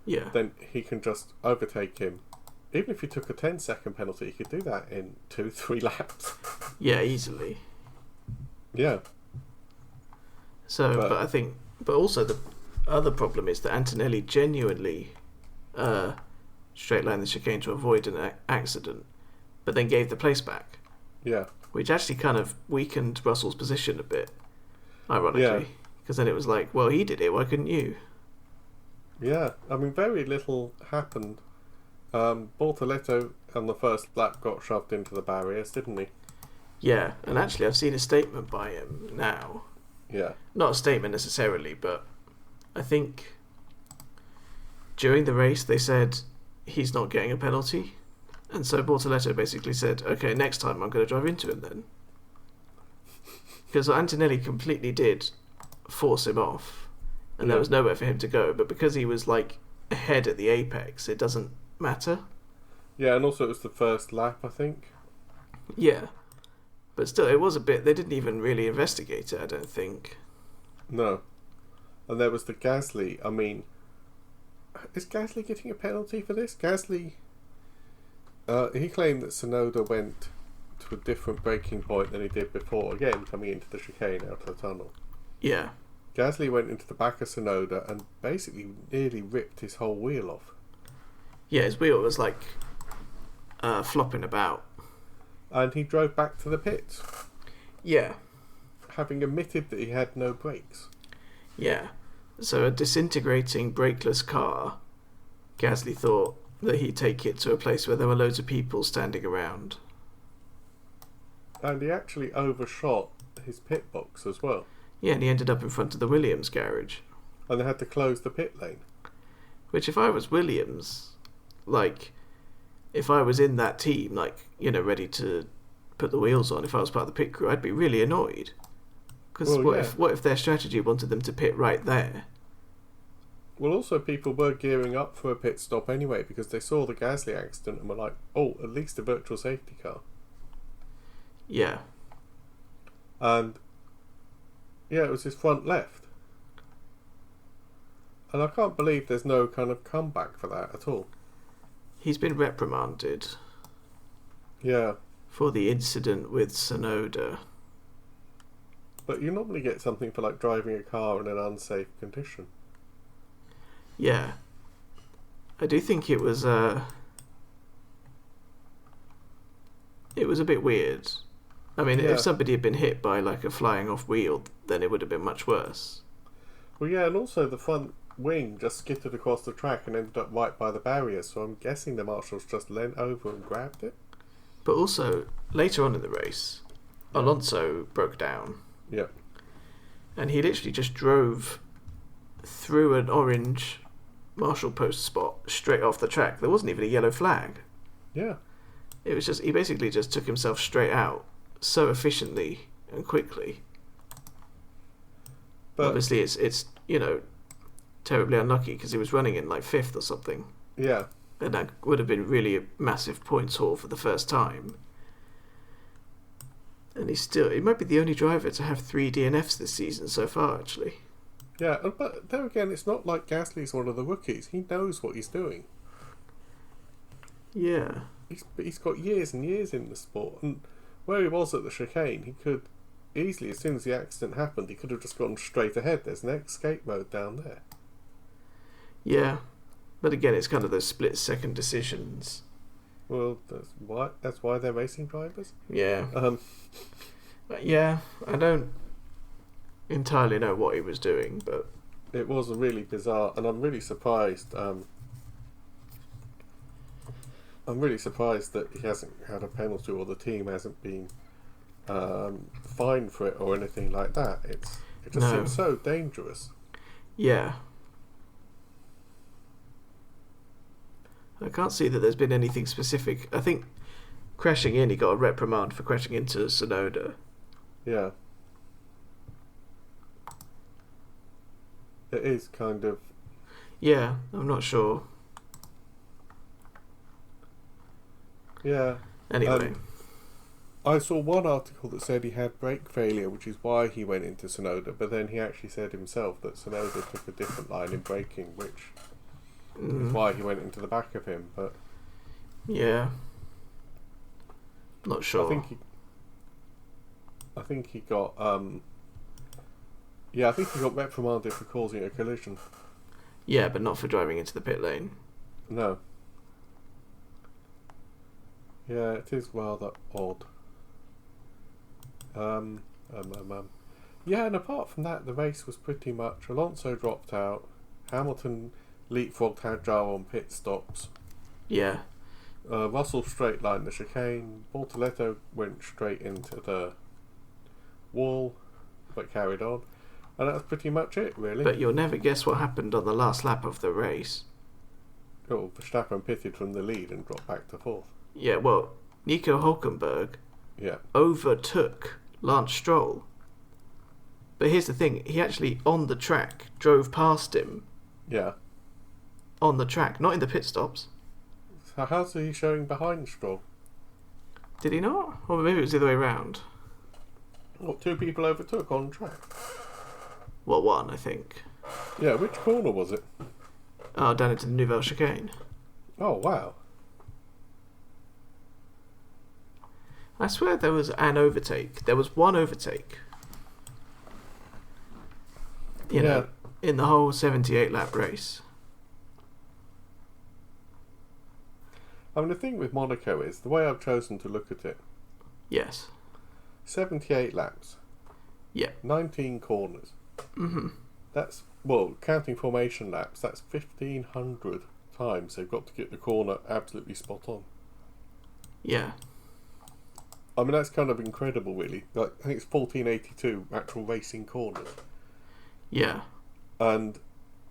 Yeah. then he can just overtake him. Even if he took a 10-second penalty, he could do that in 2-3 laps. Yeah, easily. Yeah. So, but also the other problem is that Antonelli genuinely straight line the chicane to avoid an accident, but then gave the place back. Yeah. Which actually kind of weakened Russell's position a bit, ironically. Because then it was like, well, he did it, why couldn't you? Yeah. I mean, very little happened. Bortoletto on the first lap got shoved into the barriers, didn't he? Yeah, and actually I've seen a statement by him now. Yeah. Not a statement necessarily, but I think during the race they said he's not getting a penalty. And so Bortoletto basically said, okay, next time I'm going to drive into him then. Because Antonelli completely did force him off, and there was nowhere for him to go. But because he was like ahead at the apex, it doesn't matter. Yeah, and also it was the first lap, I think. Yeah. But still, it was a bit... They didn't even really investigate it, I don't think. No. And there was the Gasly. I mean, is Gasly getting a penalty for this? Gasly... he claimed that Tsunoda went to a different braking point than he did before, again, coming into the chicane out of the tunnel. Yeah. Gasly went into the back of Tsunoda and basically nearly ripped his whole wheel off. Yeah, his wheel was like flopping about. And he drove back to the pits. Yeah. Having admitted that he had no brakes. Yeah. So a disintegrating brakeless car, Gasly thought that he'd take it to a place where there were loads of people standing around. And he actually overshot his pit box as well. Yeah, and he ended up in front of the Williams garage. And they had to close the pit lane. Which, if I was Williams, like, if I was in that team, like, you know, ready to put the wheels on, if I was part of the pit crew, I'd be really annoyed. Because what if their strategy wanted them to pit right there? Well, also people were gearing up for a pit stop anyway because they saw the Gasly accident and were like, oh, at least a virtual safety car. Yeah. And, yeah, it was his front left. And I can't believe there's no kind of comeback for that at all. He's been reprimanded. Yeah. For the incident with Tsunoda. But you normally get something for like driving a car in an unsafe condition. Yeah. I do think it was a bit weird. I mean, if somebody had been hit by like a flying off wheel, then it would have been much worse. Well, yeah, and also the front wing just skittered across the track and ended up right by the barrier, so I'm guessing the marshals just leant over and grabbed it. But also, later on in the race, Alonso broke down. Yeah. And he literally just drove through an orange marshal post spot straight off the track. There wasn't even a yellow flag. Yeah. It was just, he basically just took himself straight out so efficiently and quickly. But obviously it's you know, terribly unlucky because he was running in like 5th or something. Yeah. And that would have been really a massive points haul for the first time. And he might be the only driver to have 3 DNFs this season so far, actually. Yeah, but there again, it's not like Gasly's one of the rookies. He knows what he's doing. Yeah. He's got years and years in the sport. And where he was at the chicane, he could easily, as soon as the accident happened, he could have just gone straight ahead. There's an escape mode down there. Yeah, but again, it's kind of those split-second decisions. Well, that's why they're racing drivers. Yeah. Yeah, I don't entirely know what he was doing, but it was a really bizarre, and I'm really surprised. I'm really surprised that he hasn't had a penalty, or the team hasn't been fined for it or anything like that. It just seems so dangerous. Yeah. I can't see that there's been anything specific. I think crashing in, he got a reprimand for crashing into Tsunoda. Yeah. It is kind of... Yeah, I'm not sure. Yeah. Anyway. I saw one article that said he had brake failure, which is why he went into Tsunoda, but then he actually said himself that Tsunoda took a different line in braking, which is why he went into the back of him, but... Yeah. Not sure. I think he got... Yeah, I think he got reprimanded for causing a collision. Yeah, but not for driving into the pit lane. No. Yeah, it is rather odd. Yeah, and apart from that, the race was pretty much... Alonso dropped out. Hamilton leapfrogged Hadjar on pit stops. Yeah. Russell straight lined the chicane. Bortoletto went straight into the wall, but carried on. And that's pretty much it, really. But you'll never guess what happened on the last lap of the race. Oh, Verstappen pitted from the lead and dropped back to fourth. Yeah, well, Nico Hülkenberg overtook Lance Stroll. But here's the thing, he actually, on the track, drove past him. Yeah. On the track, not in the pit stops. So how's he showing behind Stroll? Did he not? Or maybe it was the other way around. What, two people overtook on track? Well, one, I think. Yeah, which corner was it? Oh, down into the Nouvelle Chicane. Oh, wow. I swear there was an overtake. There was one overtake. You know, in the whole 78-lap race. I mean, the thing with Monaco is, the way I've chosen to look at it... Yes. 78 laps. Yeah. 19 corners. Mm-hmm. That's, well, counting formation laps, that's 1,500 times they've got to get the corner absolutely spot on. Yeah. I mean, that's kind of incredible, really. Like, I think it's 1,482 actual racing corners. Yeah. And,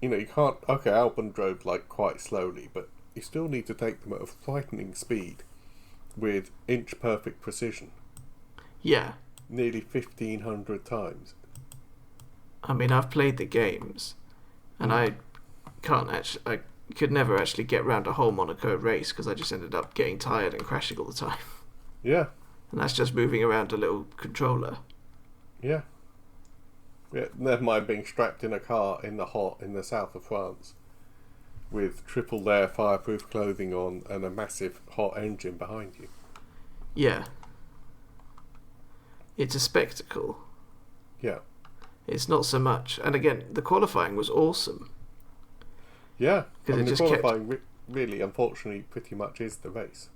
you know, you can't... Okay, Albon drove, like, quite slowly, but you still need to take them at a frightening speed with inch-perfect precision. Yeah. Nearly 1,500 times. I mean, I've played the games, and I could never actually get round a whole Monaco race because I just ended up getting tired and crashing all the time. Yeah. And that's just moving around a little controller. Yeah. Yeah, never mind being strapped in a car in the south of France with triple layer fireproof clothing on and a massive hot engine behind you. Yeah. It's a spectacle. Yeah. It's not so much. And again, the qualifying was awesome. Yeah. I mean, it just the qualifying really, unfortunately, pretty much is the race.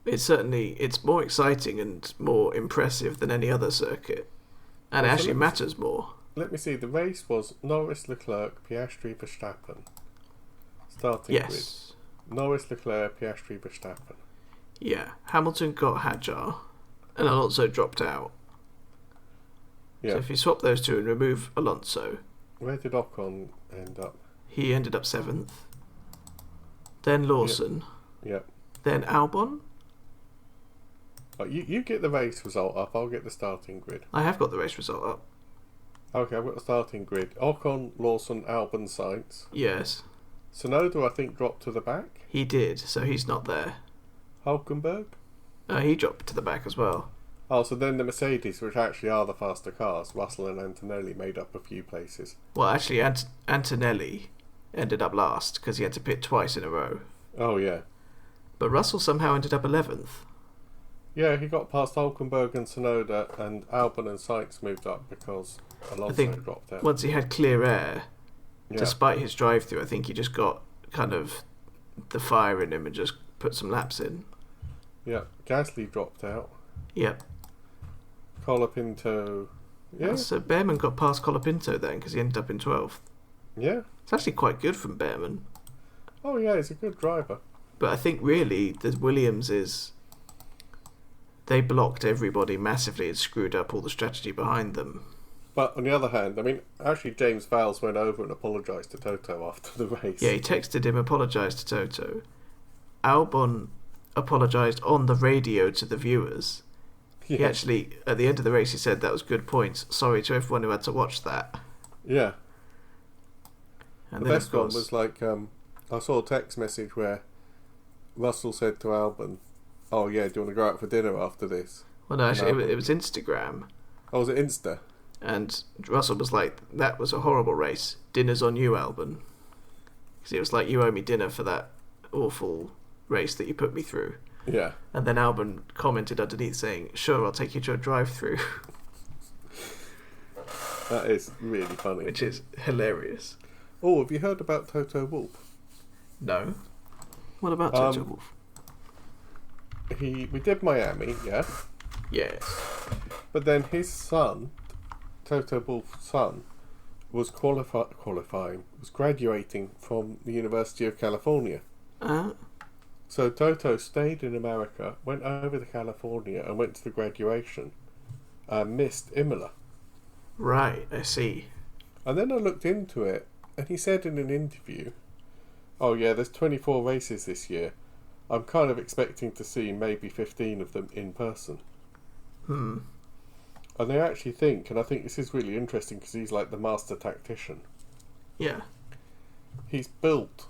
It's more exciting and more impressive than any other circuit. And it actually matters more. Let me see. The race was Norris, Leclerc, Piastri, Verstappen. Starting grid. Norris, Leclerc, Piastri, Verstappen. Yeah. Hamilton got Hadjar, and Alonso dropped out. Yeah. So if you swap those two and remove Alonso... Where did Ocon end up? He ended up 7th. Then Lawson. Yep. Then Albon. You get the race result up, I'll get the starting grid. I have got the race result up. Okay, I've got the starting grid. Ocon, Lawson, Albon, Sainz. Yes. Tsunoda, I think, dropped to the back. He did, so he's not there. Hulkenberg? He dropped to the back as well. Oh, so then the Mercedes, which actually are the faster cars, Russell and Antonelli made up a few places. Well, actually, Antonelli ended up last because he had to pit twice in a row. Oh, yeah. But Russell somehow ended up 11th. Yeah, he got past Hulkenberg and Tsunoda, and Albon and Sykes moved up because I Alonso think dropped out. once he had clear air, Yeah. despite his drive-through, I think he just got kind of the fire in him and just put some laps in. Yeah, Gasly dropped out. Yep. Colapinto. Yeah. So Behrman got past Colapinto then because he ended up in 12th. Yeah. It's actually quite good from Behrman. Oh yeah, he's a good driver. But I think really the Williams is... They blocked everybody massively and screwed up all the strategy behind them. But on the other hand, I mean, actually James Vowles went over and apologised to Toto after the race. Yeah, he texted him, apologised to Toto. Albon apologised on the radio to the viewers. Yeah. He actually, at the end of the race, he said that was good points. Sorry to everyone who had to watch that. Yeah. And The then, best of course, one was like, I saw a text message where Russell said to Albon, "Oh yeah, do you want to go out for dinner after this?" Well, no, actually, it was Instagram. Oh, was it Insta? And Russell was like, that was a horrible race. Dinner's on you, Albon. Because it was like, you owe me dinner for that awful race that you put me through. Yeah. And then Albon commented underneath saying, sure, I'll take you to a drive-through. That is really funny. Which is hilarious. Oh, have you heard about Toto Wolff? No. What about Toto Wolff? We did Miami, yeah. Yes. But then his son, Toto Wolff's son, was graduating from the University of California. So Toto stayed in America, went over to California and went to the graduation, and missed Imola. Right, I see. And then I looked into it, and he said in an interview, "Oh yeah, there's 24 races this year. I'm kind of expecting to see maybe 15 of them in person." Hmm. And they actually think, and I think this is really interesting because he's like the master tactician. Yeah. He's built...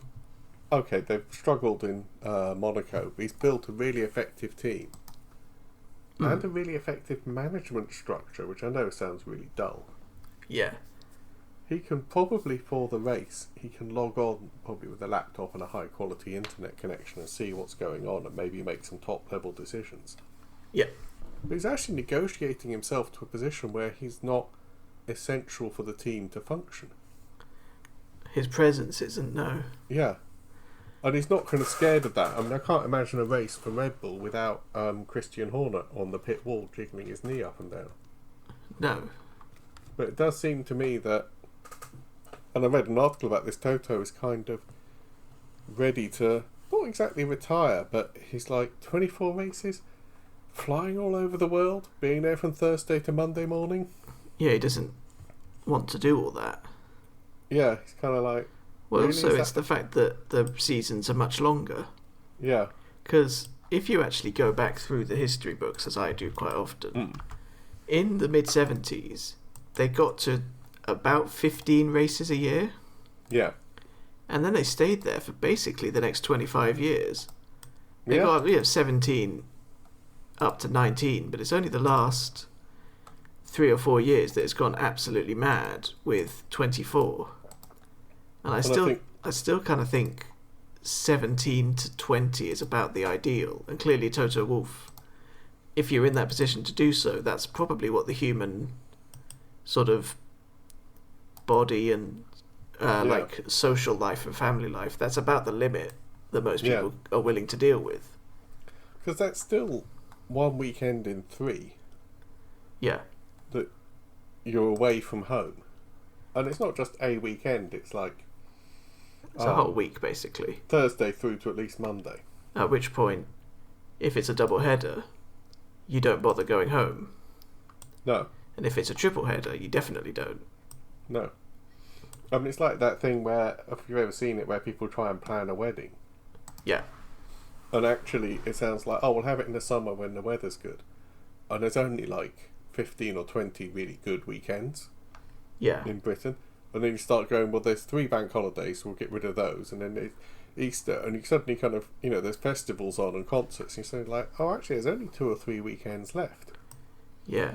Okay, they've struggled in Monaco, but he's built a really effective team. And a really effective management structure, which I know sounds really dull. Yeah. He can probably, for the race, he can log on probably with a laptop and a high quality internet connection and see what's going on and maybe make some top level decisions. Yeah. But he's actually negotiating himself to a position where he's not essential for the team to function. His presence isn't, no. Yeah. And he's not kind of scared of that. I mean, I can't imagine a race for Red Bull without Christian Horner on the pit wall jiggling his knee up and down. No. But it does seem to me that, and I read an article about this, Toto is kind of ready to, not exactly retire, but he's like 24 races, flying all over the world, being there from Thursday to Monday morning. Yeah, he doesn't want to do all that. Yeah, he's kind of like... Well, really, also it's the fact that the seasons are much longer. Yeah. Because if you actually go back through the history books, as I do quite often, in the mid-70s, they got to about 15 races a year. Yeah. And then they stayed there for basically the next 25 years. They got 17 up to 19, but it's only the last 3 or 4 years that it's gone absolutely mad with 24. And I still kind of think 17 to 20 is about the ideal. And clearly Toto Wolff, if you're in that position to do so, that's probably what the human sort of body and like social life and family life, that's about the limit that most people are willing to deal with. Because that's still one weekend in 3. Yeah. That you're away from home. And it's not just a weekend, it's like... It's a whole week, basically. Thursday through to at least Monday. At which point, if it's a double header, you don't bother going home. No. And if it's a triple header, you definitely don't. No. I mean, it's like that thing where, if you've ever seen it, where people try and plan a wedding. Yeah. And actually, it sounds like, oh, we'll have it in the summer when the weather's good. And there's only like 15 or 20 really good weekends. Yeah. In Britain. And then you start going, well, there's 3 bank holidays, so we'll get rid of those. And then there's Easter, and you suddenly kind of, there's festivals on and concerts. And you're suddenly like, oh, actually, there's only 2 or 3 weekends left. Yeah.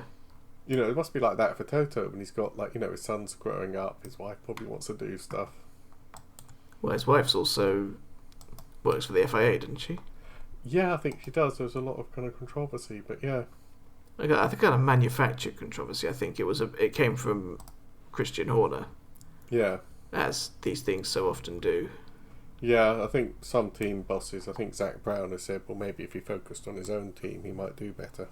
It must be like that for Toto when he's got, like, his son's growing up. His wife probably wants to do stuff. Well, his wife's also works for the FIA, doesn't she? Yeah, I think she does. There's a lot of kind of controversy, but yeah. Like, I think kind of manufactured controversy. I think it came from Christian Horner, Yeah. as these things so often do. Yeah, I think some team bosses, I think Zach Brown has said, well, maybe if he focused on his own team, he might do better.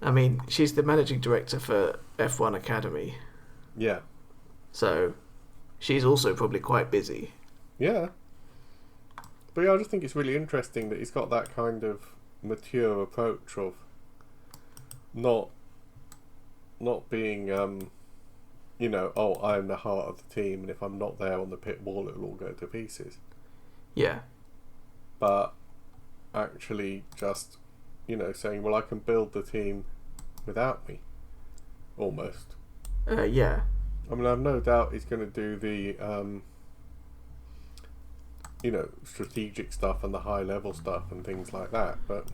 I mean, she's the managing director for F1 Academy. Yeah. So, she's also probably quite busy. Yeah. But yeah, I just think it's really interesting that he's got that kind of mature approach of not being, I'm the heart of the team, and if I'm not there on the pit wall, it'll all go to pieces. Yeah. But actually just, saying, well, I can build the team without me, almost. Yeah. I mean, I've no doubt he's going to do the, strategic stuff and the high level stuff and things like that. But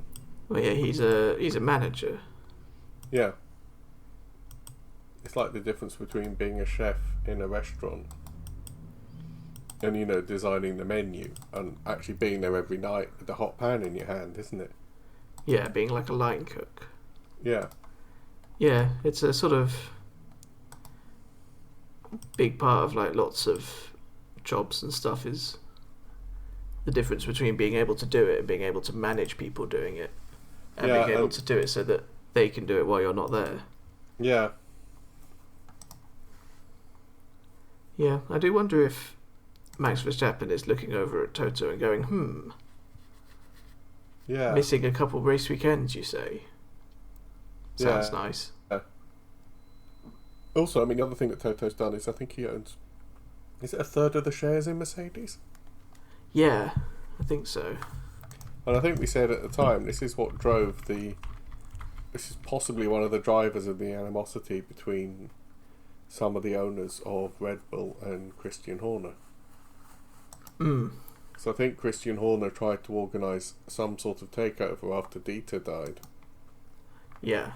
well, yeah, he's a manager. Yeah, it's like the difference between being a chef in a restaurant and designing the menu and actually being there every night with the hot pan in your hand, isn't it? Yeah, being like a line cook. Yeah. Yeah, it's a sort of big part of like lots of jobs and stuff is the difference between being able to do it and being able to manage people doing it, and being able to do it so that they can do it while you're not there. Yeah. Yeah, I do wonder if Max Verstappen is looking over at Toto and going, Yeah. missing a couple race weekends, you say? Sounds Yeah. nice. Also, I mean, the other thing that Toto's done is I think he owns, is it a third of the shares in Mercedes? Yeah, I think so. And I think we said at the time, this is possibly one of the drivers of the animosity between some of the owners of Red Bull and Christian Horner. So I think Christian Horner tried to organise some sort of takeover after Dieter died. Yeah.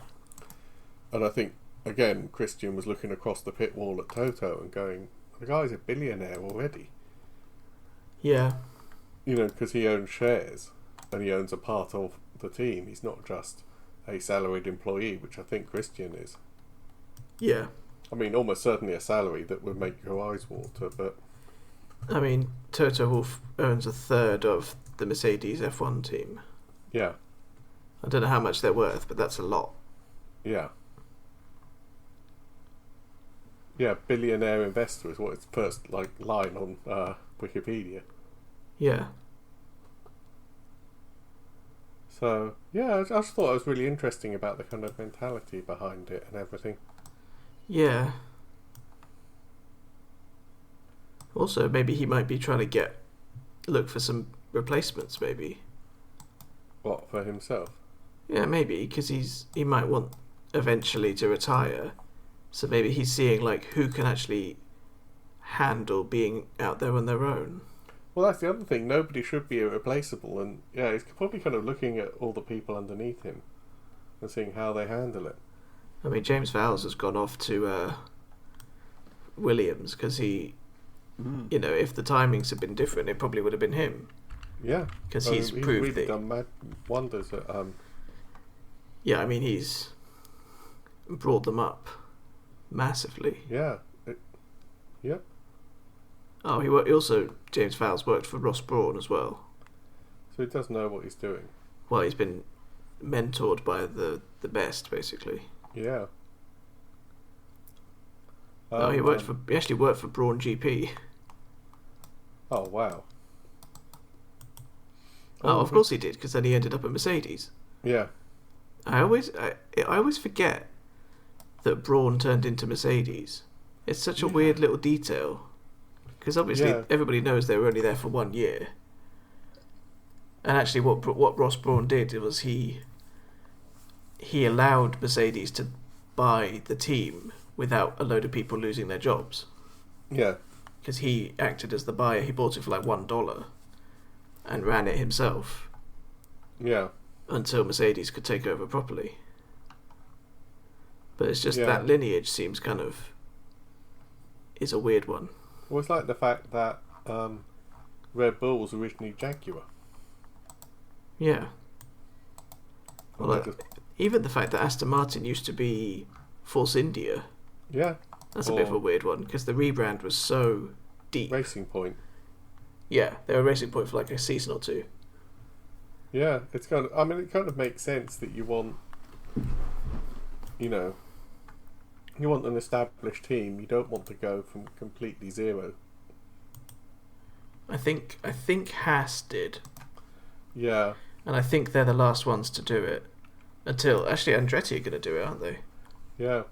And I think, again, Christian was looking across the pit wall at Toto and going, the guy's a billionaire already. Yeah. Because he owns shares and he owns a part of the team. He's not just a salaried employee, which I think Christian is. Yeah. I mean, almost certainly a salary that would make your eyes water, but... I mean, Toto Wolff owns a third of the Mercedes F1 team. Yeah. I don't know how much they're worth, but that's a lot. Yeah. Yeah, billionaire investor is what its first line on Wikipedia. Yeah. So, yeah, I just thought it was really interesting about the kind of mentality behind it and everything. Yeah. Also, maybe he might be trying to look for some replacements, maybe. What, for himself? Yeah, maybe, because he might want eventually to retire. So maybe he's seeing who can actually handle being out there on their own. Well, that's the other thing. Nobody should be irreplaceable, and yeah, he's probably kind of looking at all the people underneath him and seeing how they handle it. I mean, James Vowles has gone off to Williams because he, if the timings had been different, it probably would have been him. Yeah, because he's proved really done mad wonders at. Yeah, I mean, he's brought them up massively. Yeah. Yep. Oh, he also, James Vowles worked for Ross Brawn as well. So he does know what he's doing. Well, he's been mentored by the best, basically. Yeah. He actually worked for Brawn GP. Oh, wow. Oh, of course he did, because then he ended up at Mercedes. Yeah. I always forget that Brawn turned into Mercedes. It's such a weird little detail. Because obviously everybody knows they were only there for 1 year. And actually what Ross Brawn did was he allowed Mercedes to buy the team without a load of people losing their jobs. Yeah. Because he acted as the buyer. He bought it for $1 and ran it himself. Yeah. Until Mercedes could take over properly. But it's just that lineage seems is a weird one. Well, it's like the fact that Red Bull was originally Jaguar. Yeah. And Well, just, even the fact that Aston Martin used to be Force India, yeah, that's a bit of a weird one, because the rebrand was so deep. Racing Point. Yeah, they were Racing Point for like a season or two. Yeah, it's kind of. I mean, it kind of makes sense that you want, you know, you want an established team. You don't want to go from completely zero. I think Haas did, Yeah, and I think they're the last ones to do it. Until actually Andretti are going to do it, aren't they? yeah,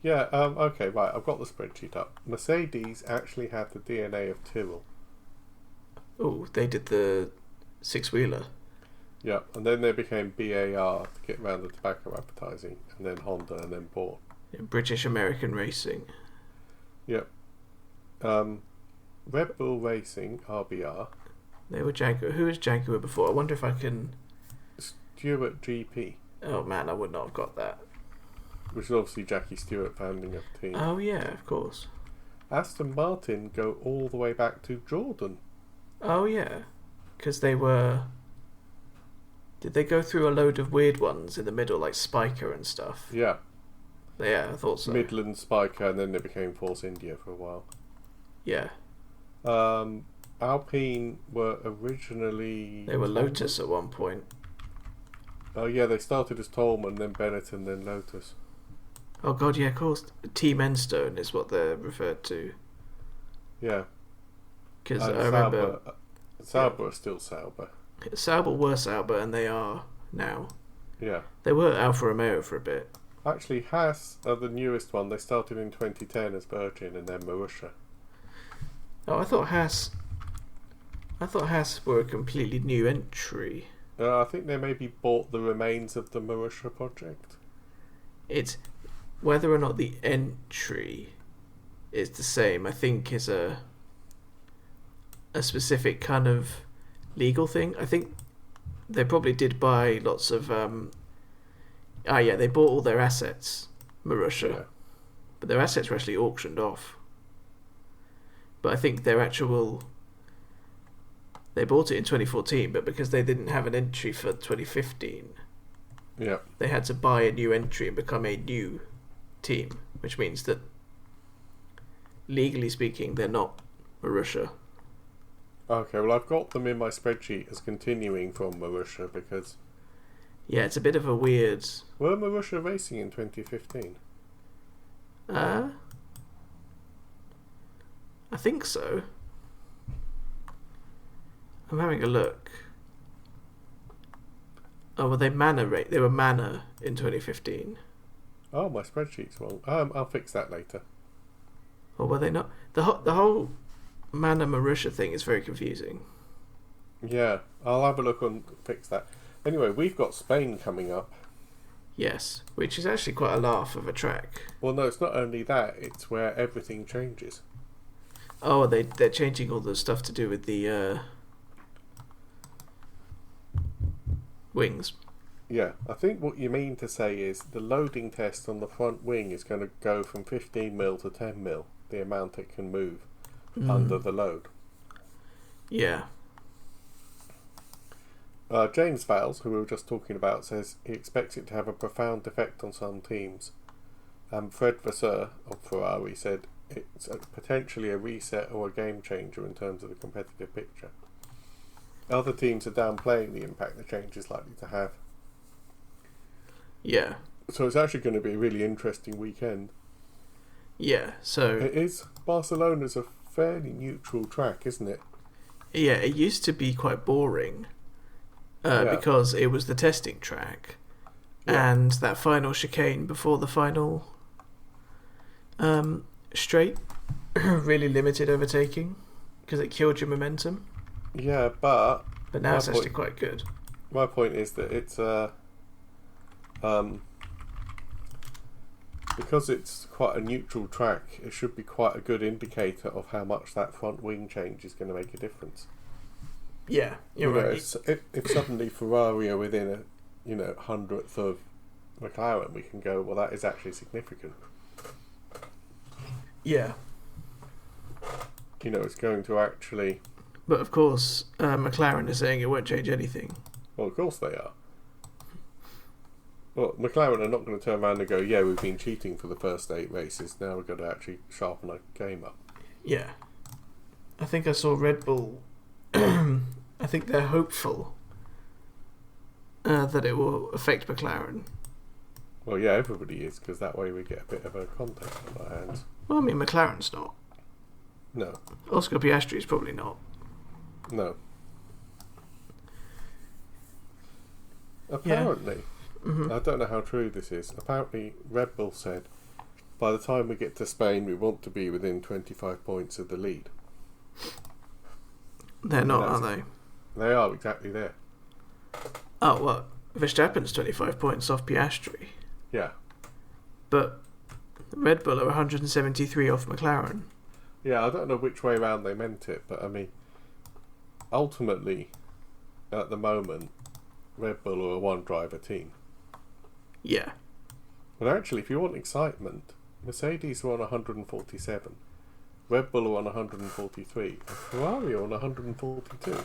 yeah. Okay, right. I've got the spreadsheet up. Mercedes actually had the DNA of Tyrrell. Oh, they did the six-wheeler. Yeah, and then they became BAR to get around the tobacco advertising, and then Honda, and then bought. British American Racing. Yep. Red Bull Racing, RBR. They were Jaguar. Who was Jaguar before? I wonder if I can... Stewart GP. Oh man, I would not have got that. Which is obviously Jackie Stewart founding of the team. Oh yeah, of course. Aston Martin go all the way back to Jordan. Oh yeah, because they were... Did they go through a load of weird ones in the middle, like Spiker and stuff? Yeah. Yeah, I thought so. Midland, Spiker, and then they became Force India for a while. Yeah. Alpine were originally... They were Lotus at one point. Oh yeah, they started as Tolman, then Benetton, then Lotus. Oh god, yeah, of course. Team Enstone is what they're referred to. Yeah. Because I remember... Sauber are still Sauber. Sauber were Sauber, and they are now. Yeah. They were Alfa Romeo for a bit. Actually, Haas are the newest one. They started in 2010 as Virgin and then Marussia. Oh, I thought Haas were a completely new entry. I think they maybe bought the remains of the Marussia project. It's whether or not the entry is the same, I think, is a specific kind of legal thing. I think they probably did buy lots of they bought all their assets, Marussia. Yeah. But their assets were actually auctioned off. But I think their actual... They bought it in 2014, but because they didn't have an entry for 2015, yeah, they had to buy a new entry and become a new team, which means that, legally speaking, they're not Marussia. Okay, well, I've got them in my spreadsheet as continuing from Marussia because... Yeah, it's a bit of a weird... Were Marussia racing in 2015? I think so. I'm having a look. Oh, well, they were Manor in 2015. Oh, my spreadsheet's wrong. I'll fix that later. Or were they not? The whole Manor Marussia thing is very confusing. Yeah, I'll have a look and fix that. Anyway, we've got Spain coming up. Yes, which is actually quite a laugh of a track. Well, no, it's not only that, it's where everything changes. Oh, they're changing all the stuff to do with the wings. Yeah, I think what you mean to say is the loading test on the front wing is going to go from 15 mil to 10 mil, the amount it can move under the load. Yeah. James Vales, who we were just talking about, says he expects it to have a profound effect on some teams. Fred Vasseur of Ferrari said it's potentially a reset or a game changer in terms of the competitive picture. Other teams are downplaying the impact the change is likely to have. Yeah. So it's actually going to be a really interesting weekend. Yeah, so... It is. Barcelona's a fairly neutral track, isn't it? Yeah, it used to be quite boring because it was the testing track and that final chicane before the final straight really limited overtaking because it killed your momentum. Yeah, but now it's actually quite good. My point is that it's because it's quite a neutral track, it should be quite a good indicator of how much that front wing change is going to make a difference. Yeah, you're right. If suddenly Ferrari are within a hundredth of McLaren, we can go, well, that is actually significant. Yeah. It's going to actually... But of course, McLaren is saying it won't change anything. Well, of course they are. Well, McLaren are not going to turn around and go, yeah, we've been cheating for the first 8 races, now we've got to actually sharpen our game up. Yeah. I think I saw Red Bull. I think they're hopeful that it will affect McLaren. Well, yeah, everybody is, because that way we get a bit of a contest on our hands. Well, I mean, McLaren's not. No. Oscar Piastri's probably not. No. Apparently, I don't know how true this is, apparently Red Bull said, by the time we get to Spain, we want to be within 25 points of the lead. They're not, are they? They are exactly there. Oh, well, Verstappen's 25 points off Piastri. Yeah. But Red Bull are 173 off McLaren. Yeah, I don't know which way round they meant it, but I mean, ultimately, at the moment, Red Bull are a one-driver team. Yeah. But actually, if you want excitement, Mercedes are on 147, Red Bull are on 143, and Ferrari are on 142.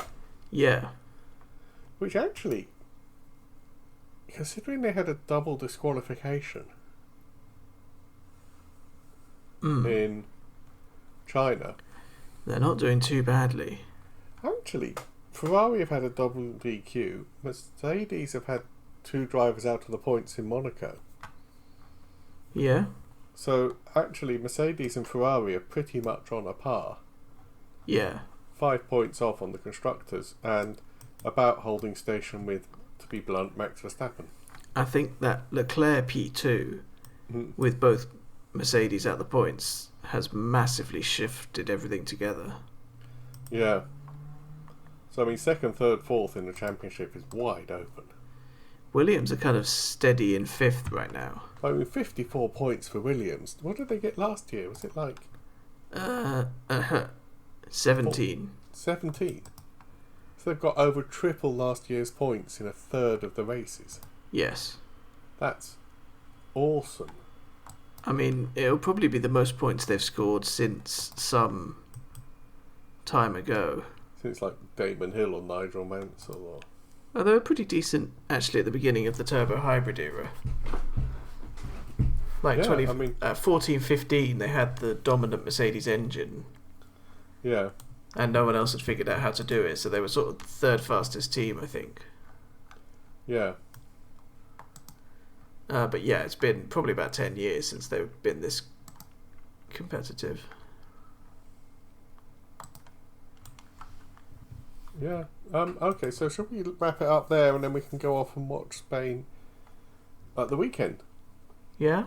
Yeah. Which actually, considering they had a double disqualification in China, they're not doing too badly. Actually, Ferrari have had a double DQ. Mercedes have had 2 drivers out of the points in Monaco. Yeah. So, actually, Mercedes and Ferrari are pretty much on a par. Yeah. 5 points off on the constructors, and about holding station with, to be blunt, Max Verstappen. I think that Leclerc P2, with both Mercedes at the points, has massively shifted everything together. Yeah. So, I mean, 2nd, 3rd, 4th in the championship is wide open. Williams are kind of steady in 5th right now. I mean, 54 points for Williams. What did they get last year? Was it like... 17. 17? So they've got over triple last year's points in a third of the races. Yes. That's awesome. I mean, it'll probably be the most points they've scored since some time ago. Since like Damon Hill or Nigel Mansell or... Oh, they were pretty decent actually at the beginning of the turbo hybrid era. Like 14-15 they had the dominant Mercedes engine. Yeah. And no one else had figured out how to do it, so they were sort of the 3rd fastest team, I think. Yeah. But yeah, it's been probably about 10 years since they've been this competitive. Yeah. Okay, so should we wrap it up there and then we can go off and watch Spain at the weekend? Yeah?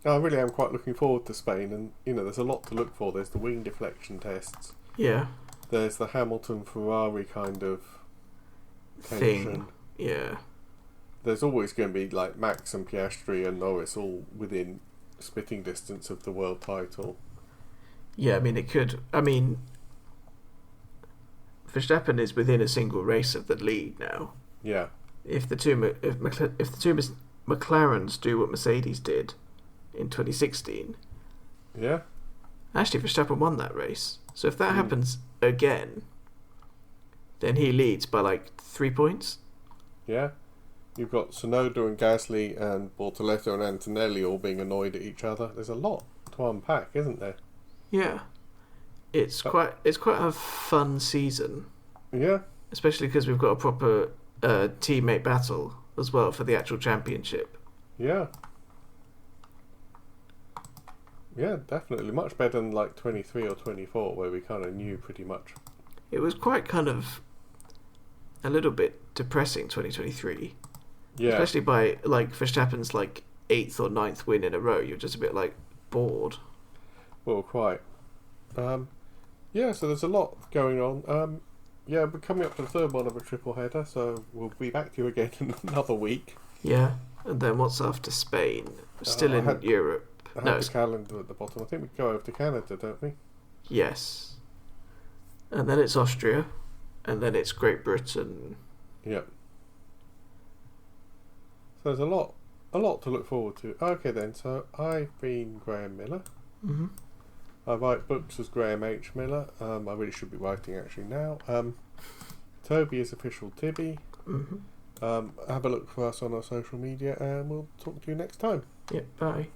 I really am quite looking forward to Spain, and there's a lot to look for. There's the wing deflection tests. Yeah. There's the Hamilton-Ferrari kind of tension. Thing. Yeah. There's always going to be like Max and Piastri and Norris all within spitting distance of the world title. Yeah, I mean it could. I mean, Verstappen is within a single race of the lead now. Yeah. If the two McLarens do what Mercedes did in 2016. Yeah. Actually, Verstappen won that race. So if that happens again, then he leads by like 3 points. Yeah. You've got Tsunoda and Gasly and Bortoletto and Antonelli all being annoyed at each other. There's a lot to unpack, isn't there? Yeah. It's quite a fun season. Yeah. Especially because we've got a proper teammate battle as well for the actual championship. Yeah. Yeah, definitely. Much better than like 23 or 24 where we kind of knew pretty much. It was quite kind of a little bit depressing 2023. Yeah. Especially by like Verstappen's like 8th or 9th win in a row. You're just a bit like bored. Well, quite. Yeah, so there's a lot going on. Yeah, we're coming up to the 3rd one of a triple header, so we'll be back to you again in another week. Yeah, and then what's after Spain? Still in Europe. I have the calendar at the bottom. I think we go over to Canada, don't we? Yes. And then it's Austria, and then it's Great Britain. Yep. So there's a lot to look forward to. Okay then, so I've been Graham Miller. Mm-hmm. I write books as Graham H. Miller. I really should be writing actually now. Toby is official Tibby. Mm-hmm. Have a look for us on our social media, and we'll talk to you next time. Yeah, bye.